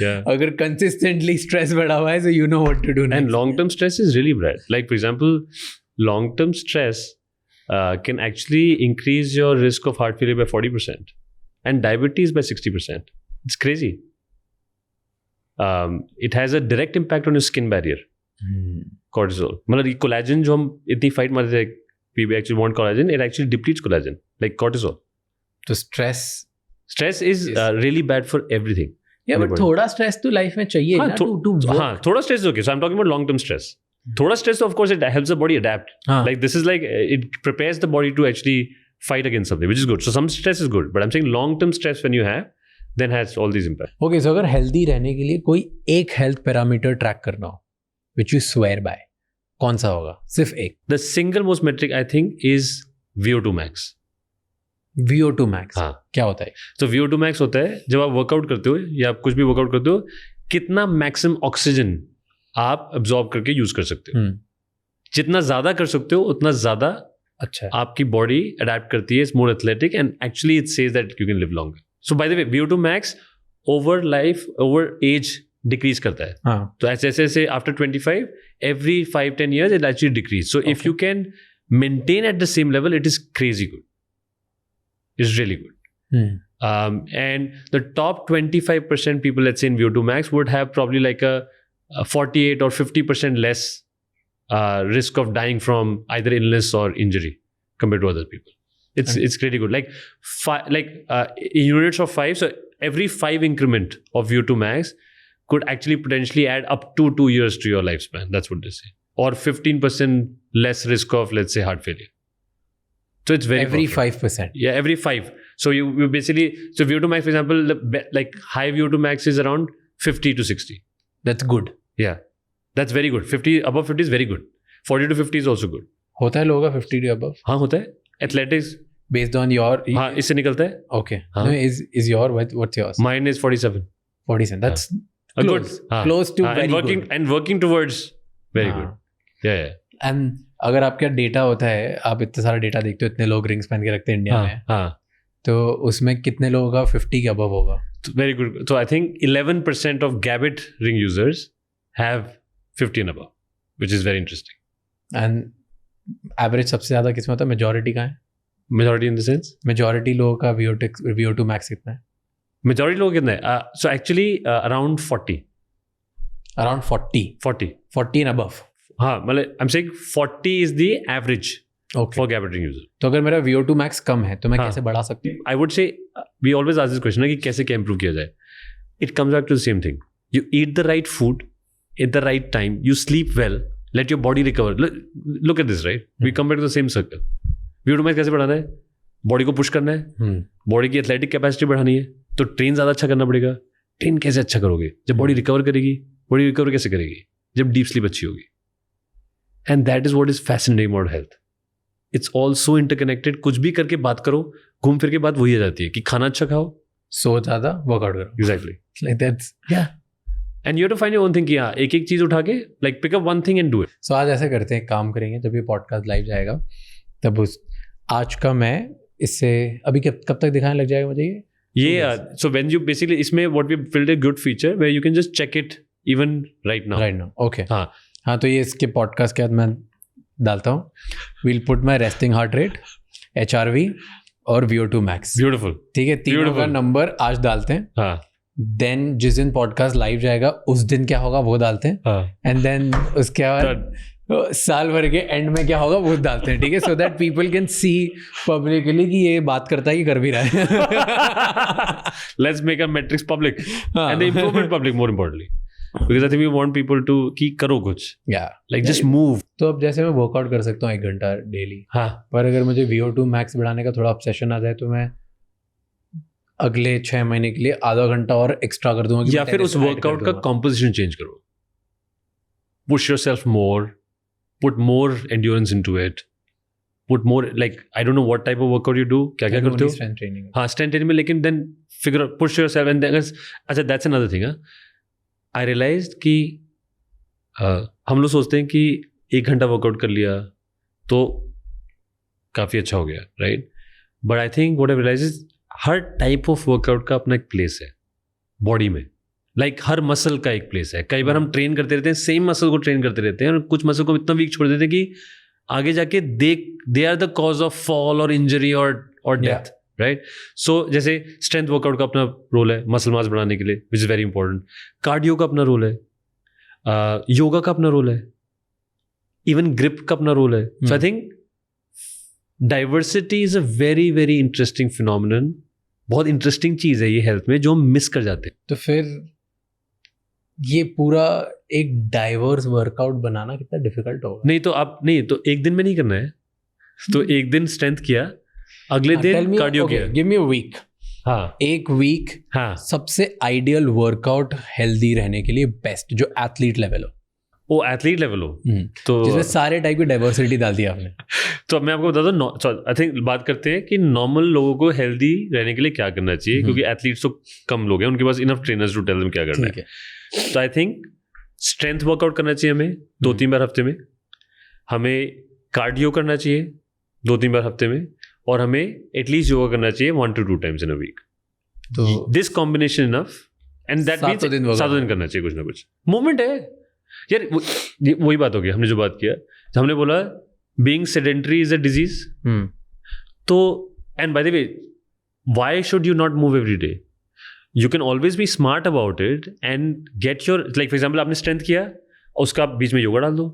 Yeah. अगर कंसिस्टेंटली स्ट्रेस बढ़ा हुआ है, so you know what to do next. And long-term stress is really bad. Like for example, long-term stress can actually increase your risk of heart failure by 40% and diabetes by 60%. It's crazy. It has a direct impact on your skin barrier. Cortisol. मतलब collagen जो हम इतनी fight मारते हैं, we actually want collagen. It actually depletes collagen, like cortisol. तो stress is really bad for everything. Yeah, but थोड़ा stress तो life में चाहिए ना to work. हाँ, थोड़ा stress is okay. So I'm talking about long-term stress. थोड़ा stress, of course, it helps the body adapt. Like this is like it prepares the body to actually fight against something, which is good. So some stress is good, but I'm saying long-term stress when you have, then has all these impacts. Okay, so अगर healthy रहने के लिए कोई एक health parameter track करना हो, which you swear by, कौन सा होगा? सिर्फ एक. The single most metric I think is VO2 max. VO2 max. हाँ. क्या होता है? So VO2 max होता है जब आप वर्कआउट करते हो या आप कुछ भी वर्कआउट करते हो, कितना मैक्सिमम ऑक्सीजन आप अब्जॉर्ब करके यूज कर सकते हो. जितना ज्यादा कर सकते हो उतना ज्यादा अच्छा आपकी बॉडी अडेप्ट करती है. It's more athletic and actually it says that you can live longer. So by the way VO2 max over life over age decrease करता है. हाँ. तो ऐसे after 25 every 5-10 years it actually decrease. So if you can maintain at the same level, it is crazy good. It's really good. And the top 25% people, let's say in VO2 max, would have probably like a 48 or 50% less risk of dying from either illness or injury compared to other people. It's really good. Like units of 5. So every 5 increment of VO2 max could actually potentially add up to 2 years to your lifespan. That's what they say. Or 15% less risk of, let's say, heart failure. So it's very every perfect. 5%. Yeah, every 5. So you basically, so VO2 max, for example, like high VO2 max is around 50 to 60. That's good. Yeah, that's very good. 50 above 50 is very good. 40 to 50 is also good. होता है लोगों का 50 to above? हाँ होता है. Athletics. Based on your. हाँ इससे निकलता है. Okay. हाँ. No, is your what's yours? Mine is 47. 47. That's close. Good. Close to very good. And working towards very good. Yeah. And अगर आपका डेटा होता है, आप इतना सारा डेटा देखते हो, इतने लोग रिंग्स पहन के रखते हैं इंडिया में. हाँ. तो उसमें कितने लोगों का 50 के अबव होगा? Very good. So I think 11% of Gabbit ring users have 50 and above, which is very interesting. And average सबसे ज़्यादा किसमें होता है? मेजॉरिटी का है? Majority in the sense? Majority लोगों का VO2 max कितना है? Majority लोग कितने हैं? So actually around 40. Around 40 and above. हाँ, मतलब I'm saying 40 is the average Okay. for Gabbit ring user. तो अगर मेरा VO2 max कम है तो मैं हाँ. कैसे बढ़ा सकती हूँ? I would say we always ask this question कि कैसे क्या improve किया जाए. It comes back to the same thing. You eat the right food at the right time. You sleep well. Let your body recover. Look at this, right? We come back to the same circle. VO2 max कैसे बढ़ाना है? Body को push करना है, body की athletic capacity बढ़ानी है, तो ट्रेन ज़्यादा अच्छा करना पड़ेगा. ट्रेन कैसे अच्छा करोगे? जब बॉडी रिकवर करेगी. बॉडी रिकवर कैसे करेगी? जब डीप स्लीप अच्छी होगी. And that is what is fascinating about health. It's all so interconnected. कुछ भी करके बात करो, घूम फिर के बात वही आ जाती है कि खाना अच्छा खाओ, सो ज़्यादा, वर्कआउट करो. Exactly like that's and you have to find your own thing कि हाँ, एक एक चीज उठा के like pick up one thing and do it. So आज ऐसे करते हैं, काम करेंगे जब ये पॉडकास्ट लाइव जाएगा तब उस आज का मैं इससे अभी कब तक दिखाने लग जाएगा मुझे ये सो व्हेन यू बेसिकली इसमें what we build a good feature where you can just check it even right now. Okay. हाँ तो ये इसके पॉडकास्ट के बाद मैं डालता हूँ. We'll put my resting heart rate, HRV और VO2 max. ब्यूटीफुल. ठीक है, तीनों का नंबर आज डालते हैं. हाँ. देन जिस दिन पॉडकास्ट लाइव जाएगा उस दिन क्या होगा वो डालते हैं. एंड देन उसके बाद साल भर के एंड में क्या होगा वो डालते हैं. ठीक है, so that people can see publicly कि ये बात करता है कि कर भी रहा है. Let's make a matrix public and the improvement public more importantly. Because I think we want people to कि करो कुछ. Like just move. तो अब जैसे मैं वर्कआउट कर सकता हूँ 1 घंटा डेली. हाँ. पर अगर मुझे VO2 max बढ़ाने का थोड़ा ऑब्सेशन आ जाए तो मैं अगले 6 महीने के लिए आधा घंटा और एक्स्ट्रा कर दूंगा. या फिर उस वर्कआउट का कॉम्पोजिशन चेंज करो. Push yourself more. Put more endurance into it. Put more like I don't know what type of workout you do. क्या क्या करते हो? Strength training. हाँ, strength training में, लेकिन then figure out, push yourself and then अच्छा that's another thing. I realized कि हम लोग सोचते हैं कि 1 घंटा वर्कआउट कर लिया तो काफ़ी अच्छा हो गया, right? But I think what I realise is हर टाइप ऑफ वर्कआउट का अपना एक प्लेस है बॉडी में. लाइक हर मसल का एक प्लेस है. कई बार हम ट्रेन करते रहते हैं, सेम मसल को ट्रेन करते रहते हैं और कुछ मसल को इतना वीक छोड़ देते हैं कि आगे जाके they are the cause of fall और इंजरी और डेथ, राइट? सो जैसे स्ट्रेंथ वर्कआउट का अपना रोल है मसल मास बढ़ाने के लिए, which is very important. Cardio का अपना रोल है, योगा का अपना रोल है, इवन ग्रिप का अपना रोल है. So I think diversity is a very very interesting phenomenon. बहुत इंटरेस्टिंग चीज़ है ये हेल्थ में जो हम मिस कर जाते हैं. तो फिर ये पूरा एक डाइवर्स वर्कआउट बनाना कितना डिफिकल्ट होगा? नहीं तो एक दिन में नहीं करना है. तो एक दिन स्ट्रेंथ किया, अगले दिन कार्डियो किया. Give me a week. हाँ, एक वीक. हाँ, सबसे आइडियल वर्कआउट हेल्दी रहने के लिए बेस्ट जो एथलीट लेवल हो. वो एथलीट लेवल हो तो जिसमें सारे टाइप की डाइवर्सिटी डाल दी आपने. तो अब मैं आपको बता दूं, आई थिंक बात करते हैं कि नॉर्मल लोगों को हेल्दी रहने के लिए क्या करना चाहिए, क्योंकि एथलीट्स तो कम लोग हैं, उनके पास enough trainers to tell them क्या करना है. तो आई थिंक स्ट्रेंथ वर्कआउट करना चाहिए हमें 2-3 बार हफ्ते में. हमें कार्डियो करना चाहिए 2-3 बार हफ्ते में. और हमें एटलीस्ट योगा करना चाहिए 1 to 2 times in a week. तो this combination enough. And that means 7 दिन करना चाहिए कुछ ना कुछ. मूवमेंट है यार. वही बात हो गई, हमने जो बात किया, हमने बोला being sedentary is a disease. तो and by the way, why should you not move every day? You can always be smart about it and get your, like for example आपने स्ट्रेंथ किया और उसका बीच में योगा डाल दो.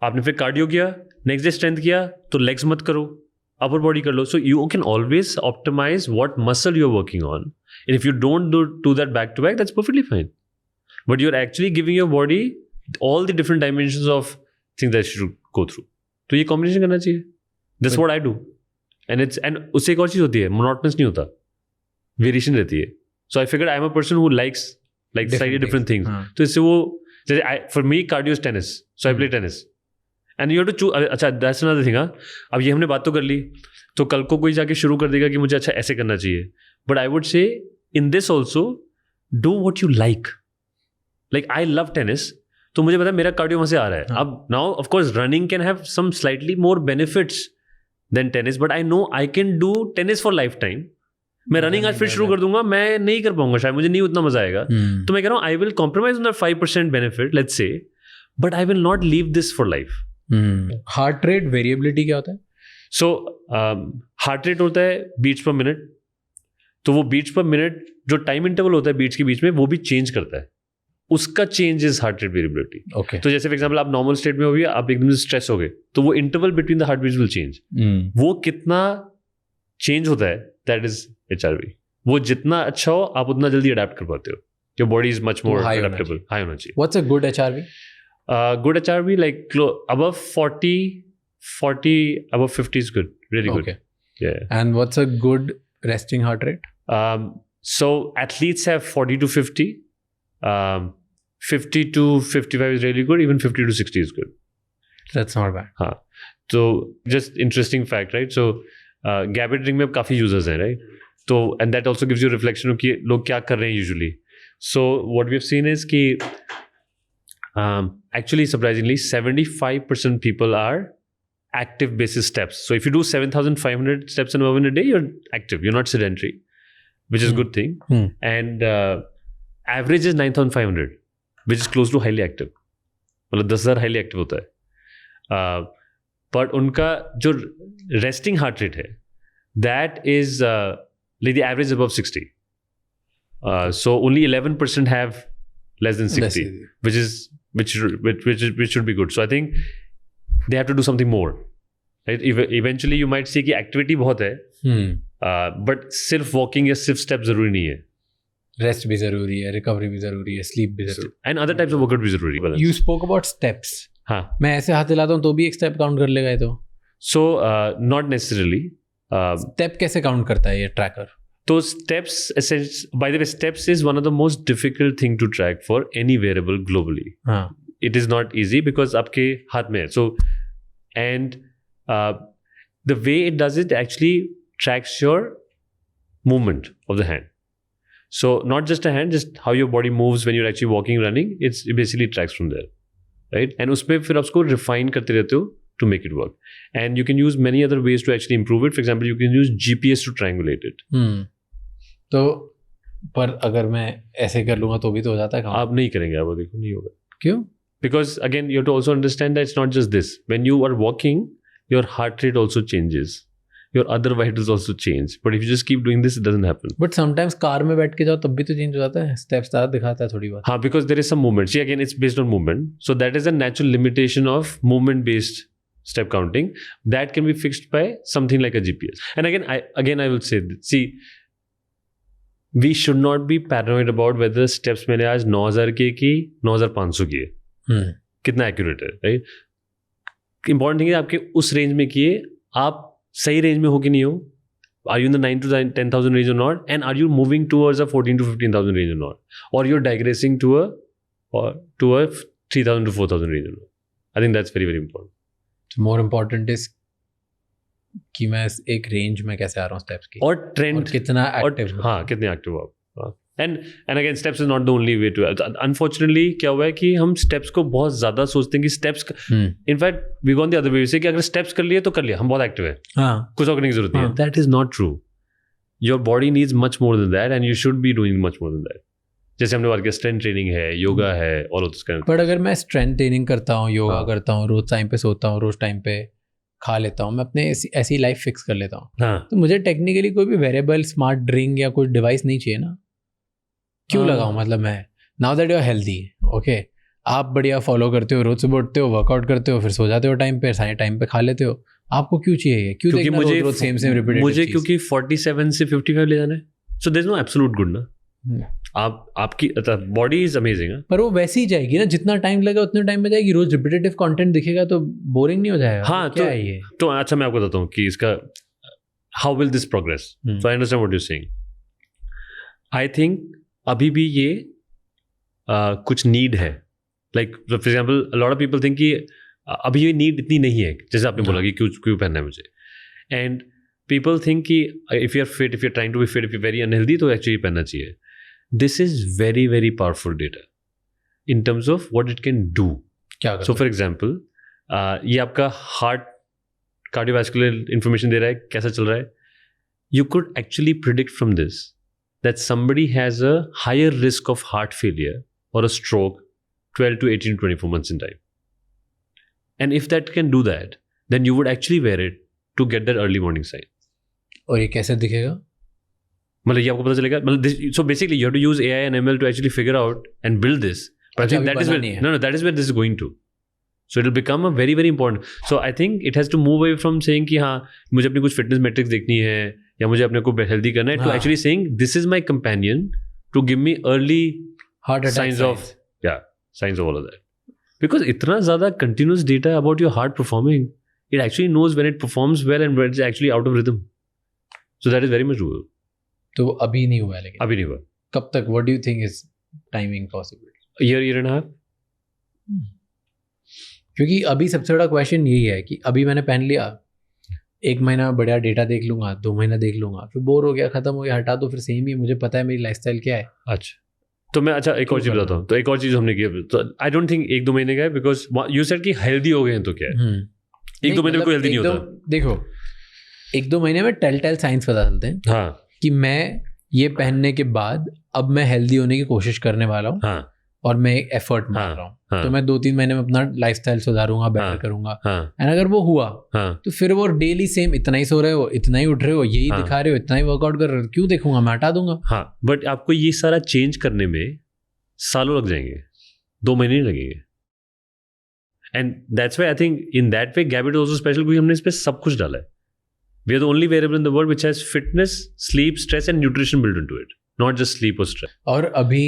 आपने फिर कार्डियो किया, नेक्स्ट डे स्ट्रेंथ किया तो लेग्स मत करो, अपर बॉडी कर लो. So you can always optimise what muscle you are working on. And if you don't do that back to back, that's perfectly fine. But you are actually giving your body all the different dimensions of things that should go through. तो ये combination करना चाहिए. That's what I do. And उससे एक और चीज़ होती है, monotonous नहीं होता, वेरिएशन रहती है. So I figure I am a person who likes like slightly different things. तो इससे वो जैसे for me cardio is tennis, so I play tennis. And you have to choose. अच्छा, दैट्स अनदर थिंग. अब ये हमने बात तो कर ली, तो कल को कोई जाके शुरू कर देगा कि मुझे अच्छा ऐसे करना चाहिए. But I would say in this also do what you like. Like I love tennis, तो मुझे पता है मेरा कार्डियो वहाँ से आ रहा है. अब now of course running can have some slightly more benefits than tennis, but I know I can do tennis for lifetime. मैं रनिंग आज फिर शुरू कर दूंगा, मैं नहीं कर पाऊंगा शायद, मुझे नहीं उतना मजा आएगा. तो मैं कह रहा हूँ I will compromise on that 5% benefit, let's say, but I will not leave this for life. Heart rate variability क्या होता है? सो हार्ट रेट होता है बीट्स पर मिनट. तो वो बीट्स पर मिनट जो टाइम इंटरवल होता है बीट्स के बीच में, वो भी चेंज करता है. उसका change is heart rate variability. Okay. तो जैसे फॉर एग्जांपल आप नॉर्मल स्टेट में हो गए, आप एकदम से स्ट्रेस हो गए, तो वो interval between the heart beats will change. वो कितना चेंज होता है, दैट इज HRV. वो जितना अच्छा हो, आप उतना जल्दी अडेप्ट कर पाते हो. Your body is much more adaptable. High होना चाहिए. What's a good HRV? Good HRV, like above 40, above 50 is good, really good. Okay. Yeah. And what's a good resting heart rate? So athletes have 40 to 50. 50 to 55 is really good. Even 50 to 60 is good. That's not bad. So just interesting fact, right? So Gabbard ring में काफी users हैं, right? So and that also gives you a reflection of कि लोग क्या कर रहे हैं usually. So what we have seen is कि actually surprisingly 75% people are active basis steps. So if you do 7,500 steps and above in a day, you're active. You're not sedentary, which is a good thing. And average is 9,500, which is close to highly active. मतलब 10,000 highly active होता है. But उनका जो resting heart rate है, that is like the average is above 60. So only 11% have less than 60, which should be good. So I think they have to do something more. Right? Eventually you might see कि activity बहुत है, but सिर्फ walking या सिर्फ step जरूरी नहीं है. Rest भी जरूरी है, recovery भी जरूरी है, sleep भी जरूरी है. And other types of workout भी जरूरी है. You spoke about steps. हाँ. मैं ऐसे हाथ हिलाता हूँ तो भी एक step count कर लेगा ये तो? So not necessarily. Step कैसे count करता है ये tracker? So steps, by the way, steps is one of the most difficult thing to track for any wearable globally. It is not easy because आपके हाथ में है. So and the way it does it actually tracks your movement of the hand. So not just a hand, just how your body moves when you're actually walking, running. It basically tracks from there, right? And उसमें फिर आप उसको refine करते रहते हो to make it work. And you can use many other ways to actually improve it. For example, you can use GPS to triangulate it. तो पर अगर मैं ऐसे कर लूँगा तो भी तो हो जाता है काम. आप नहीं करेंगे, आप देखो नहीं होगा. क्यों? Because again, you have to also understand that it's not just this. When you are walking, your heart rate also changes. Your other vitals also change. But if you just keep doing this, it doesn't happen. But sometimes car में बैठ के जाओ तब भी तो change हो जाता है. Steps ज़्यादा दिखाता है थोड़ी बात. हाँ, because there is some movement. See, again, it's based on movement. So that is a natural limitation of movement-based step counting. That can be fixed by something like a GPS. And again, I will say, see, we should not be paranoid about whether steps मैंने आज 9,000 की 9,500 किए. कितना accurate है, right? Important thing है आपके उस range में किए, आप सही range में हो कि नहीं हो? Are you in the 9 to 10,000 range or not? And are you moving towards a 14 to 15,000 range or not? Or you're digressing to a 3,000 to 4,000 range or not? I think that's very, very important. So more important is कि मैं एक range में कैसे आ रहा हूँ steps की और trend और कितना एक्टिव. हाँ, कितने एक्टिव हो आप. And again steps is not the only way to. Unfortunately क्या हुआ है कि हम स्टेप्स को बहुत ज्यादा सोचते हैं कि steps in fact we gone the other way से कि अगर स्टेप्स कर लिए तो कर लिया, हम बहुत एक्टिव है, कुछ और करने की जरूरत नहीं है. That is not true. Your body needs much more than that and you should be doing much more than that. जैसे हमने बात किया स्ट्रेंथ ट्रेनिंग है, योगा है, all of this kind. But अगर मैं स्ट्रेंथ ट्रेनिंग करता हूँ, योगा करता हूँ, रोज टाइम पे सोता हूँ, रोज टाइम पे खा लेता हूँ, मैं अपने ऐसी लाइफ फिक्स कर लेता हूँ, तो मुझे टेक्निकली कोई भी वेरिएबल स्मार्ट ड्रिंक या कोई डिवाइस नहीं चाहिए ना. क्यों लगाऊं? मतलब मैं now that you are healthy, okay, आप बढ़िया फॉलो करते हो, रोज सुबह उठते हो, वर्कआउट करते हो, फिर सो जाते हो टाइम पे, सारे टाइम पे खा लेते हो, आपको क्यों चाहिए? क्यों देखना रोज सेम रिपीटेड? मुझे क्योंकि 47 से 55 ले जाना है. So there is no absolute good ना. आपकी बॉडी इज अमेजिंग. पर वो वैसे ही जाएगी ना, जितना टाइम लगेगा उतने टाइम में जाएगी. रोज रिपीटेटिव कंटेंट दिखेगा तो बोरिंग नहीं हो जाएगा? हाँ, क्या है ये? तो अच्छा मैं आपको बताता हूँ कि इसका how will this progress. So I understand what you saying. I think अभी भी ये कुछ नीड है. Like for example a lot of people think कि अभी ये नीड इतनी नहीं है, जैसे आपने बोला कि क्यों पहनना है मुझे. एंड पीपल थिंक कि if you are fit, if you are trying to be fit, if you very unhealthy, तो एक्चुअली पहनना चाहिए. This is very, very powerful data in terms of what it can do. So, for example, ये आपका cardiovascular information दे रहा है, कैसा चल रहा है. You could actually predict from this that somebody has a higher risk of heart failure or a stroke 12 to 18 to 24 months in time. And if that can do that, then you would actually wear it to get that early morning sign. और ये कैसे दिखेगा? मतलब ये आपको पता चलेगा. मतलब so basically you have to use AI and ML to actually figure out and build this. But I think that is where that is where this is going to. So it will become a very very important. So I think it has to move away from saying कि हाँ मुझे अपनी कुछ fitness metrics देखनी है या मुझे अपने को healthy करना है, to actually saying this is my companion to give me early heart attack signs of signs of all of that. Because इतना ज़्यादा continuous data about your heart performing, it actually knows when it performs well and when it's actually out of rhythm. So that is very much doable. तो अभी नहीं हुआ है लेकिन. अभी नहीं हुआ. कब तक? What do you think is timing possible? A year and a half. क्योंकि अभी सबसे बड़ा क्वेश्चन यही है कि अभी मैंने पहन लिया, 1 महीना बढ़िया डेटा देख लूंगा, 2 महीना देख लूंगा, फिर बोर हो गया, खत्म हो गया, हटा दो, फिर सेम ही. मुझे पता है मेरी लाइफस्टाइल क्या है. अच्छा, तो मैं एक और चीज़ बताता हूँ. तो एक और चीज़ हमने की, तो आई डोंट थिंक 1-2 महीने का है, बिकॉज यू सेड कि हेल्दी हो गए हैं, तो क्या है 1-2 महीने में कोई हेल्दी नहीं होता. देखो 1-2 महीने में टेल साइंस पता चलते हैं. हाँ, कि मैं ये पहनने के बाद अब मैं हेल्दी होने की कोशिश करने वाला हूँ. हाँ, और मैं एक एफर्ट मार रहा हूँ. हाँ, तो मैं 2-3 महीने में अपना लाइफस्टाइल सुधारूंगा, बेटर करूंगा. एंड अगर वो हुआ तो फिर वो डेली सेम इतना ही सो रहे हो, इतना ही उठ रहे हो, यही दिखा रहे हो, इतना ही वर्कआउट कर रहे हो, क्यों देखूंगा, मैं हटा दूंगा. हाँ, बट आपको ये सारा चेंज करने में सालों लग जाएंगे, 2 महीने नहीं लगेंगे. And that's why I think in that way Gabit is also special, क्योंकि हमने इस पे सब कुछ डाला है. We are the only variable in the world which has fitness, sleep, stress and nutrition built into it, not just sleep और stress. और अभी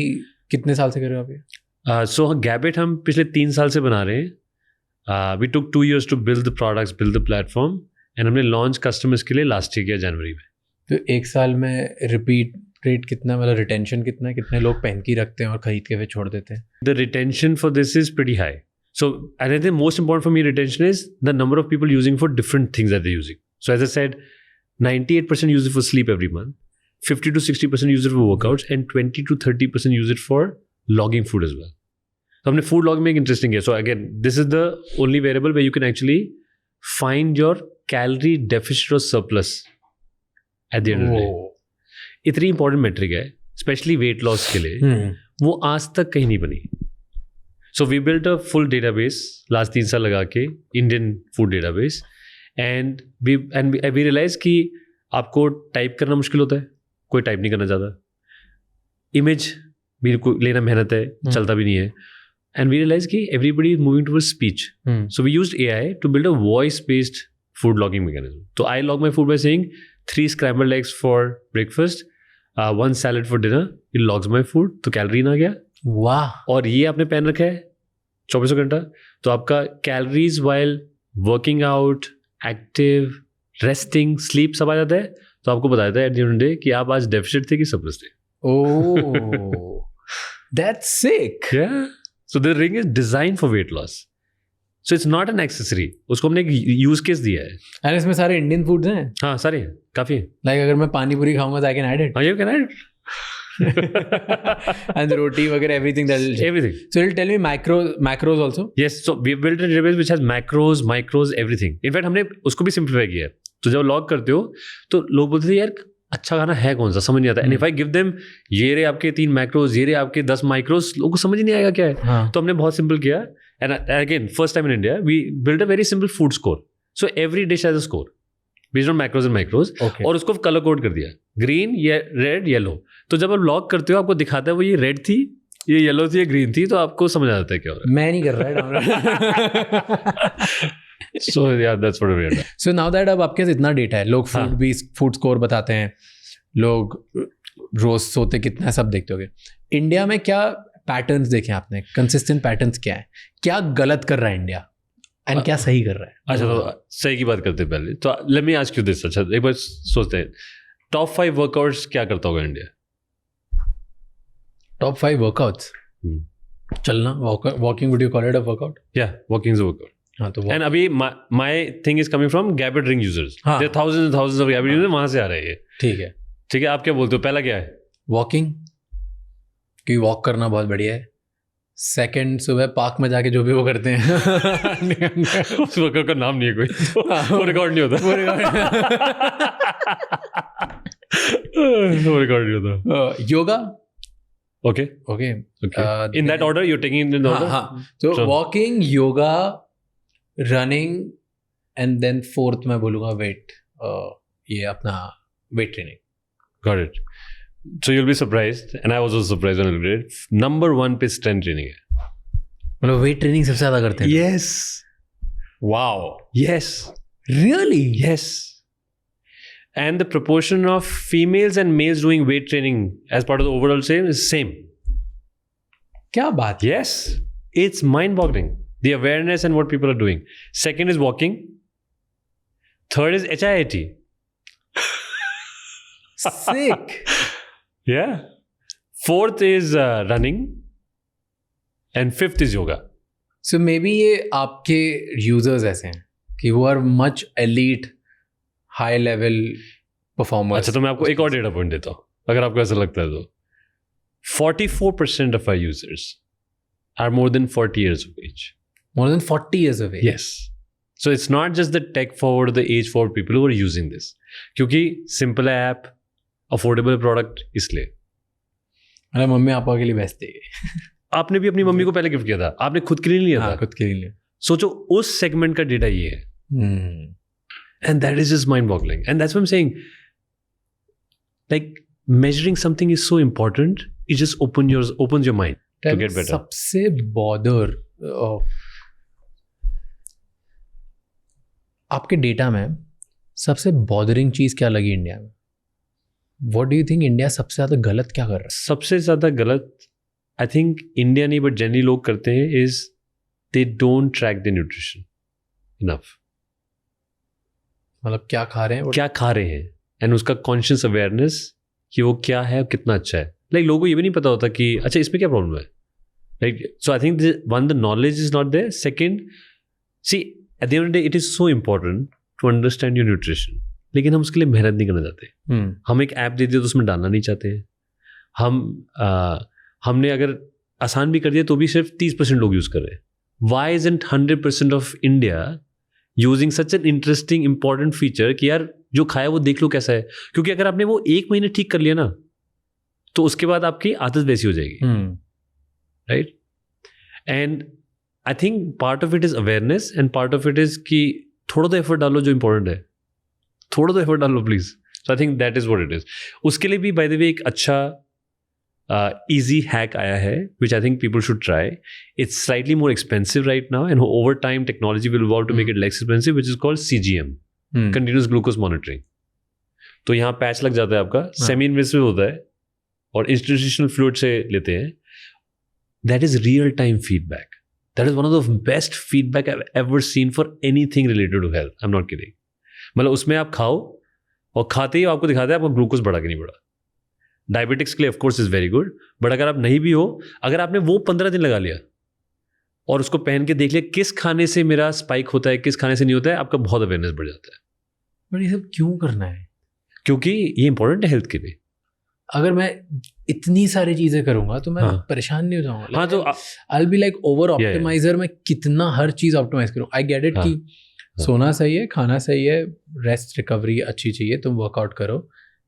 कितने साल से कर रहे हो आप ये? सो गैबिट हम पिछले 3 साल से बना रहे हैं. We took 2 years to build the products, build the platform, and हमने लॉन्च कस्टमर्स के लिए लास्ट ईयर किया जनवरी में. तो 1 साल में रिपीट रेट कितना, मतलब रिटेंशन कितना है, कितने लोग पहन के रखते हैं और खरीद के फिर छोड़ देते हैं? The retention for this is pretty high. So I think most important for me retention is the number of people using for different things that they using. So as I said 98% use it for sleep every month, 50 to 60% use it for workouts, and 20 to 30% use it for logging food as well. तो हमने food log में एक interesting है. So again this is the only variable way you can actually find your calorie deficit और surplus at the end of the day. इतनी important metric है specially weight loss के लिए, वो आज तक कहीं नहीं बनी. So we built a full database last 3 साल लगा के, Indian food database, and we realize कि आपको टाइप करना मुश्किल होता है, कोई टाइप नहीं करना चाहता, इमेज भी लेना मेहनत है, चलता भी नहीं है. And we realized कि everybody is moving towards speech. So we used AI to build a voice-based food logging mechanism. So I log my food by saying 3 scrambled eggs for breakfast, 1 salad for dinner. It logs my food. तो calorie ना गया. वाह. और ये आपने पहन रखा है 24 घंटा, तो आपका calories while working out, active, resting, sleep सब आ जाता है. तो आपको बताया था eight the end of the day कि आप आज डेफिसिट थे कि सरप्लस थे. Oh, that's sick. Yeah. So the ring is designed for weight loss. So it's not an accessory. उसको हमने एक यूज केस दिया है. और इसमें सारे इंडियन फूड्स हैं. हाँ, सारे हैं, काफी हैं. लाइक अगर मैं पानी पूरी खाऊंगा तो आई कैन ऐड इट. हाँ, you can add it. And roti वगैरह everything. So it'll tell me macros also. Yes. So we built a database which has macros, micros, everything. In fact हमने उसको भी सिंप्लीफाई किया है. तो जब log करते हो तो लोग बोलते थे यार अच्छा खाना है कौन सा, समझ नहीं आता. And if I give them ये रे आपके 3 मैक्रोज, ये रे आपके 10 माइक्रोज, लोगों को समझ ही नहीं आएगा क्या है. हाँ. तो हमने बहुत सिंपल किया. And again first time in India we build a very simple food score. So every dish has a score based on macros and micros. और उसको कलर कोड कर दिया, ग्रीन, ये रेड, येलो. तो जब आप लॉग करते हो आपको दिखाता है वो ये रेड थी, ये येलो थी, ये ग्रीन थी, तो आपको समझ आ जाता है क्या हो रहा है. मैं नहीं कर रहा है. So yeah, that's what we are doing. So now that अब आपके पास इतना डेटा है, लोग फूड स्कोर बताते हैं, लोग रोज सोते कितना है, सब देखते होगे. इंडिया में क्या पैटर्न्स देखे आपने, कंसिस्टेंट पैटर्न्स क्या है, क्या गलत कर रहा है इंडिया एंड क्या सही कर रहा है? अच्छा, तो सही की बात करते हैं पहले. तो let me ask you this. अच्छा, एक बार सोचते हैं टॉप 5 वर्कआउट्स क्या करता होगा इंडिया? Top 5 workouts? चलना, walking. Would you call it a workout? Yeah, walking is a workout. हाँ, तो एंड अभी my thing is coming from Gabit ring users. There are thousands and thousands of Gabit users, वहां से आ रहे हैं. ठीक है, ठीक है. आप क्या बोलते हो, पहला क्या है? वॉकिंग, क्योंकि वॉक करना बहुत बढ़िया है. सेकंड सुबह पार्क में जाके जो भी वो करते हैं उस वर्कआउट का नाम नहीं है कोई, तो वो रिकॉर्ड नहीं होता, वो रिकॉर्ड नहीं होता। Yoga, okay in that order you're taking it in the order? so Sure. walking, yoga, running, and then fourth मैं बोलूँगा weight, ये अपना weight training. Got it. So you'll be surprised, and I was also surprised when I did it. Number 1 पे strength training है। मतलब weight training सबसे ज़्यादा करते हैं? Yes. Wow. Yes. Really? Yes. And the proportion of females and males doing weight training as part of the overall same is same. क्या बात? Yes. It's mind-boggling. The awareness and what people are doing. Second is walking. Third is HIIT. Sick. Yeah. Fourth is running. And fifth is yoga. So maybe ये आपके users ऐसे हैं कि वो are much elite, high level performers. अच्छा, तो मैं आपको एक और डेटा पॉइंट देता हूँ, अगर आपको ऐसा लगता है तो। 44% of our users are more than 40 years of age. More than 40 years of age? Yes. So it's not just the tech forward, the age forward people who are using this. क्योंकि simple app, affordable product, इसलिए। अरे mummy papa के लिए best है। आपने भी अपनी mummy को पहले गिफ्ट किया था, आपने खुद के लिए नहीं लिया था। खुद के लिए। सोचो उस सेगमेंट का डेटा ये है। And that is just mind-boggling. And that's what I'm saying. Like, measuring something is so important. It just opens your mind to get better. सबसे bother आपके डेटा में सबसे bothering चीज़ क्या लगी इंडिया में? What do you think India सबसे ज़्यादा गलत क्या कर रहा है? सबसे ज़्यादा गलत, I think इंडिया नहीं but जनरली लोग करते हैं is they don't track their nutrition enough. मतलब क्या खा रहे हैं, क्या खा रहे हैं, एंड उसका कॉन्शियस अवेयरनेस कि वो क्या है, कितना अच्छा है। लाइक लोगों को ये भी नहीं पता होता कि अच्छा इसमें क्या प्रॉब्लम है। Like so I think one, the knowledge is not there. Second, see at the end of the day it is so important to understand your nutrition, लेकिन हम उसके लिए मेहनत नहीं करना चाहते। हम एक ऐप दे दिए तो उसमें डालना नहीं चाहते हैं। हमने अगर आसान भी कर दिया तो भी सिर्फ 30% लोग यूज़ कर रहे हैं। Why isn't 100% of India using such an interesting important feature कि यार जो खाया वो देख लो कैसा है। क्योंकि अगर आपने वो 1 महीने ठीक कर लिया ना, तो उसके बाद आपकी आदत वैसी हो जाएगी, right? And I think part of it is awareness and part of it is कि थोड़ा तो एफर्ट डालो जो इंपॉर्टेंट है, थोड़ा तो एफर्ट डालो please. So I think that is what it is. उसके लिए भी बाय द वे एक अच्छा easy hack आया है which I think people should try. It's slightly more expensive right now, and over time technology will evolve to make it less expensive, which is called CGM, continuous glucose monitoring. तो यहाँ patch लग जाता है आपका, semi invasive होता है और institutional fluid से लेते हैं। That is real time feedback. That is one of the best feedback I've ever seen for anything related to health. I'm not kidding. मतलब उसमें आप खाओ और खाते ही आपको दिखाता है आपका ग्लूकोज बढ़ा कि नहीं बढ़ा। डायबिटिक्स के लिए of course is very good, but अगर आप नहीं भी हो, अगर आपने वो 15 दिन लगा लिया और उसको पहन के देख लिया किस खाने से मेरा स्पाइक होता है, किस खाने से नहीं होता है, आपका बहुत अवेयरनेस बढ़ जाता है। बट ये सब क्यों करना है? क्योंकि ये इंपॉर्टेंट है हेल्थ के लिए। अगर मैं इतनी सारी चीजें करूंगा तो मैं परेशान नहीं हो जाऊंगा। हाँ, तो आई बी लाइक ओवर ऑप्टिमाइजर। मैं कितना हर चीज ऑप्टिमाइज करूँ। आई गेट इट कि सोना सही है, खाना सही है, रेस्ट रिकवरी अच्छी चाहिए, तुम वर्कआउट करो,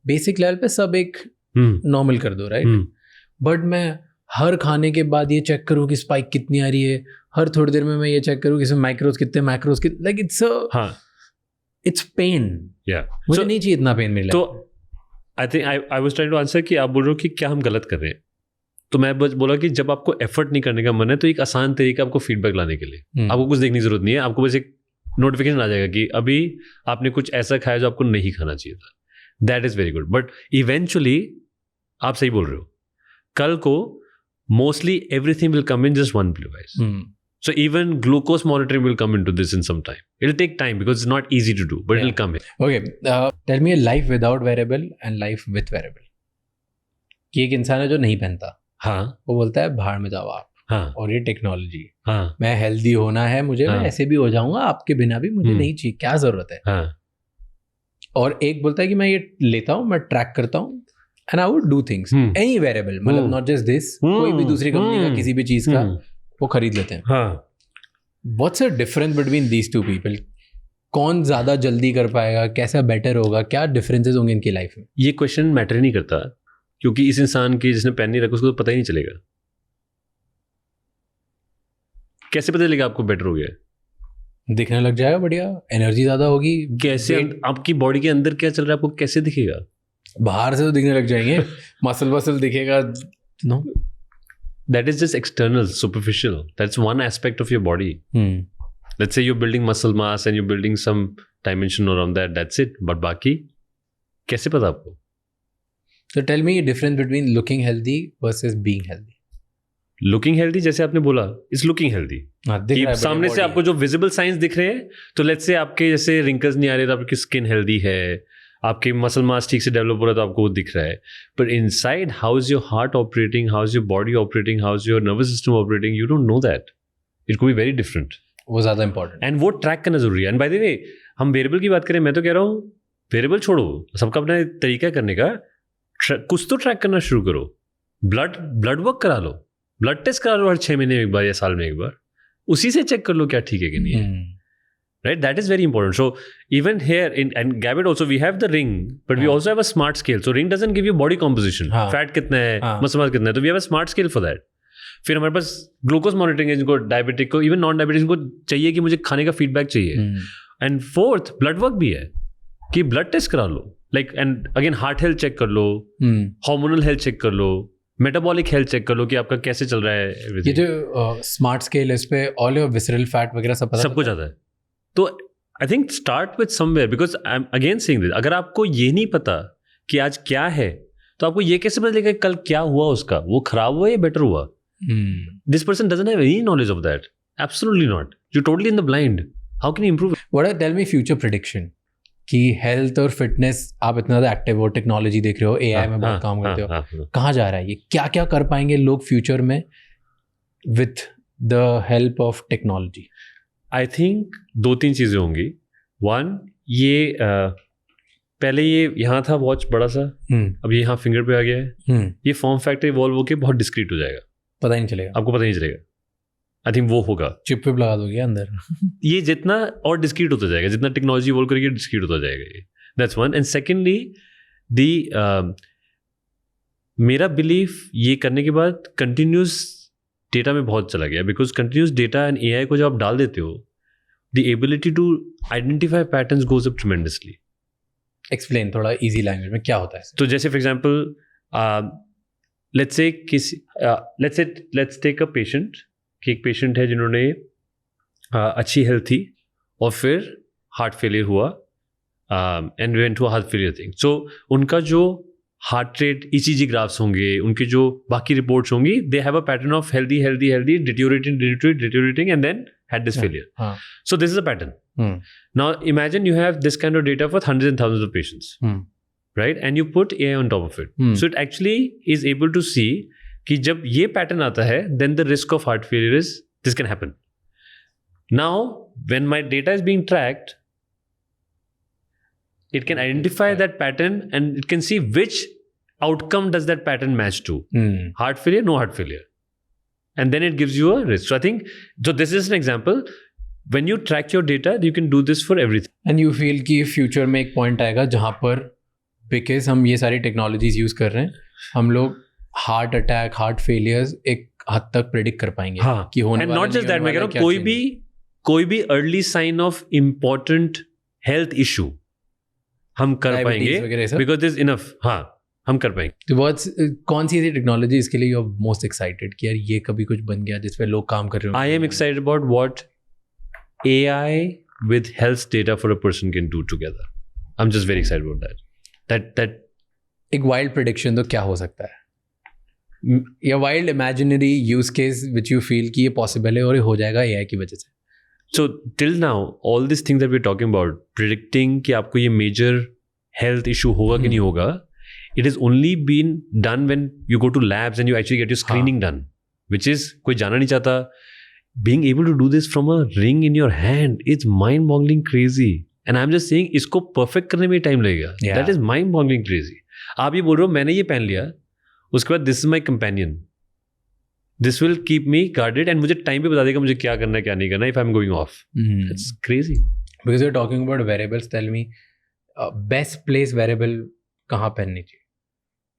बेसिक लेवल पे सब एक नॉर्मल कर दो, राइट? बट मैं हर खाने के बाद ये चेक करूँ कि स्पाइक कितनी आ रही है, हर थोड़ी देर में मैं ये चेक करूँ कि इसमें माइक्रोज कितने, मैक्रोज कितने, लाइक इट्स पेन। मुझे नहीं चाहिए इतना पेन मेरे लिए। तो I think I was trying to answer कि आप बोल रहे हो कि क्या हम गलत कर रहे हैं। तो मैं बस बोला कि जब आपको एफर्ट नहीं करने का मन है तो एक आसान तरीका आपको फीडबैक लाने के लिए, आपको कुछ देखने की जरूरत नहीं है, आपको बस एक नोटिफिकेशन आ जाएगा कि अभी आपने कुछ ऐसा खाया जो आपको नहीं खाना चाहिए था। That is very good. But eventually आप सही बोल रहे हो, कल को mostly everything will come in just one device. So even glucose monitoring will come into this in some time. It will take time because it's not easy to do, but it will come in. Okay, tell me a life without wearable and life with wearable. कि एक इंसान है जो नहीं पहनता, हाँ, वो बोलता है बाहर में जाओ आप, हाँ, और ये टेक्नोलॉजी, हाँ, मैं हेल्दी होना है मुझे, मैं ऐसे भी हो जाऊंगा, आपके बिना भी मुझे नहीं चाहिए, क्या जरूरत है। हाँ, और एक बोलता है कि मैं ये लेता हूँ, मैं ट्रैक करता हूँ, and I would do things. Any wearable, मतलब not just this, कोई भी दूसरी कंपनी का किसी भी चीज का वो खरीद लेते हैं. हाँ. What's the difference between these two people? कौन ज्यादा जल्दी कर पाएगा, कैसा बेटर होगा, क्या डिफरेंसेस होंगे इनकी लाइफ में? ये क्वेश्चन मैटर ही नहीं करता, क्योंकि इस इंसान की जिसने पेन नहीं रखा उसको तो पता ही नहीं चलेगा. कैसे पता चलेगा आपको बेटर हो गया? दिखने लग जाएगा बढ़िया, एनर्जी ज्यादा होगी. कैसे आपकी बॉडी के अंदर क्या चल रहा है आपको कैसे दिखेगा? बाहर से तो दिखने लग जाएंगे. मसल दिखेगा. No, that is just external, superficial. That's one aspect of your body. Let's say you're building muscle mass and you're building some dimension around that. That's it. But बाकी कैसे पता आपको? So tell me difference between looking healthy versus being healthy. Looking healthy जैसे आपने बोला is looking healthy. कि सामने से आपको जो visible signs दिख रहे हैं, तो let's say आपके जैसे wrinkles नहीं आ रहे तो आपकी skin healthy है, आपके मसल मास ठीक से डेवलप हो रहा है तो आपको वो दिख रहा है. पर inside how is your heart operating, how is your body operating, how is your nervous system operating, you don't know that. It could be very different. वो ज़्यादा इंपॉर्टेंट. एंड वो ट्रैक करना जरूरी है. एंड बाय द वे हम variable की बात करें, मैं तो कह रहा हूँ वेरिएबल छोड़ो, सबका अपना तरीका करने का. कुछ तो ट्रैक करना शुरू करो. ब्लड वर्क करा लो, ब्लड टेस्ट करा लो हर 6 महीने में एक बार या साल में एक बार. उसी से चेक कर लो क्या ठीक है कि नहीं है. Right, that is very important. So even here and Gabbard also we have the ring, but we also have a smart scale. So ring doesn't give you body composition. Fat कितना है, muscle mass कितना है. तो we have a smart scale for that. फिर हमारे पास glucose monitoring है, जिनको diabetic को, इवन नॉन डायबिटिक को चाहिए कि मुझे खाने का फीडबैक चाहिए. एंड फोर्थ ब्लड वर्क भी है कि ब्लड टेस्ट करा लो. Like and again heart health check कर लो, हार्मोनल हेल्थ चेक कर लो, मेटाबॉलिक हेल्थ चेक कर लो कि आपका कैसे चल रहा है. ये जो स्मार्ट स्केल है, इस पे ऑल योर विसरल फैट वगैरह सब कुछ आता है. तो I think start with somewhere, because I am again saying this. अगर आपको ये नहीं पता कि आज क्या है, तो आपको ये कैसे पता चलेगा कल क्या हुआ, उसका वो खराब हुआ या बेटर हुआ? This person doesn't have any knowledge of that. Absolutely not. You totally in the blind. How can you improve? What are tell me future prediction कि हेल्थ और फिटनेस, आप इतना ज़्यादा एक्टिव हो, टेक्नोलॉजी देख रहे हो, एआई में बहुत काम करते हो, कहाँ जा रहा है ये? क्या क्या कर पाएंगे लोग फ्यूचर में with the help of technology? I think 2-3 चीज़ें होंगी. वन, ये पहले ये यहाँ था वॉच बड़ा सा, अब ये यहाँ फिंगर पे आ गया है. ये फॉर्म फैक्टर इवॉल्व होकर बहुत डिस्क्रीट हो जाएगा, पता ही नहीं चलेगा. आपको पता नहीं चलेगा. आई थिंक वो होगा. चिप विप लगा दोगे अंदर. ये जितना और डिस्क्रीट होता जाएगा, जितना टेक्नोलॉजी इवॉल्व करेगी डिस्क्रीट होता जाएगा ये. That's one. एंड सेकेंडली मेरा बिलीफ ये करने के बाद कंटिन्यूस डेटा में बहुत चला गया. Because continuous data and AI को जब आप डाल देते हो, the ability to identify patterns goes up tremendously. Explain थोड़ा इजी लैंग्वेज में क्या होता है. तो जैसे for example let's take a patient, कि एक पेशेंट है जिन्होंने अच्छी हेल्थ थी और फिर हार्ट फेलियर हुआ and went to heart failure thing. So उनका जो हार्ट रेट ECG ग्राफ्स होंगे, उनकी जो बाकी रिपोर्ट्स होंगी, they have a pattern of healthy deteriorating and then had this failure. So this is a pattern. Now imagine you have this kind of data for hundreds and thousands of patients, right? And you put AI on top of it. So it actually is able to see कि जब ये pattern आता है, then the risk of heart failure is, this can happen. Now, when my data is being tracked, it can identify that pattern and it can see which outcome does that pattern match to. Heart failure, no heart failure. And then it gives you a risk. So I think, so this is an example. When you track your data, you can do this for everything. And you feel कि future में एक point आएगा जहाँ पर because हम ये सारी technologies use कर रहे हैं, हम लोग heart attack, heart failures एक हद तक predict कर पाएंगे. हाँ. कि होने वाला. And not just that, मैं कह रहा हूँ कोई भी early sign of important health issue हम कर पाएंगे because there's enough. हाँ, हम कर पाएंगे. तो बहुत कौन सी ऐसी टेक्नोलॉजी इसके लिए यू आर मोस्ट एक्साइटेड कि यार ये कभी कुछ बन गया जिस पे लोग काम कर रहे हो? I am excited about what AI with health data for a person can do together. I'm just very excited about that. एक वाइल्ड प्रेडिक्शन तो क्या हो सकता है, या wild imaginary use case which you feel कि ये पॉसिबल है और ये हो जाएगा AI की वजह से? So till now, all these things that we're talking about, predicting कि आपको ये major health issue होगा कि नहीं होगा, it has only been done when you go to labs and you actually get your screening done, which is कोई जाना नहीं चाहता. Being able to do this from a ring in your hand, it's mind-boggling crazy. And I'm just saying, इसको perfect करने में time लगेगा. That is mind-boggling crazy. आप ये बोल रहे हो मैंने ये पहन लिया, उसके बाद this is my companion, this will keep me guarded and मुझे टाइम पे बता देगा मुझे क्या करना है क्या नहीं करना if I am going off. It's crazy. Because you are talking about variables, tell me best place variable कहाँ पहननी चाहिए,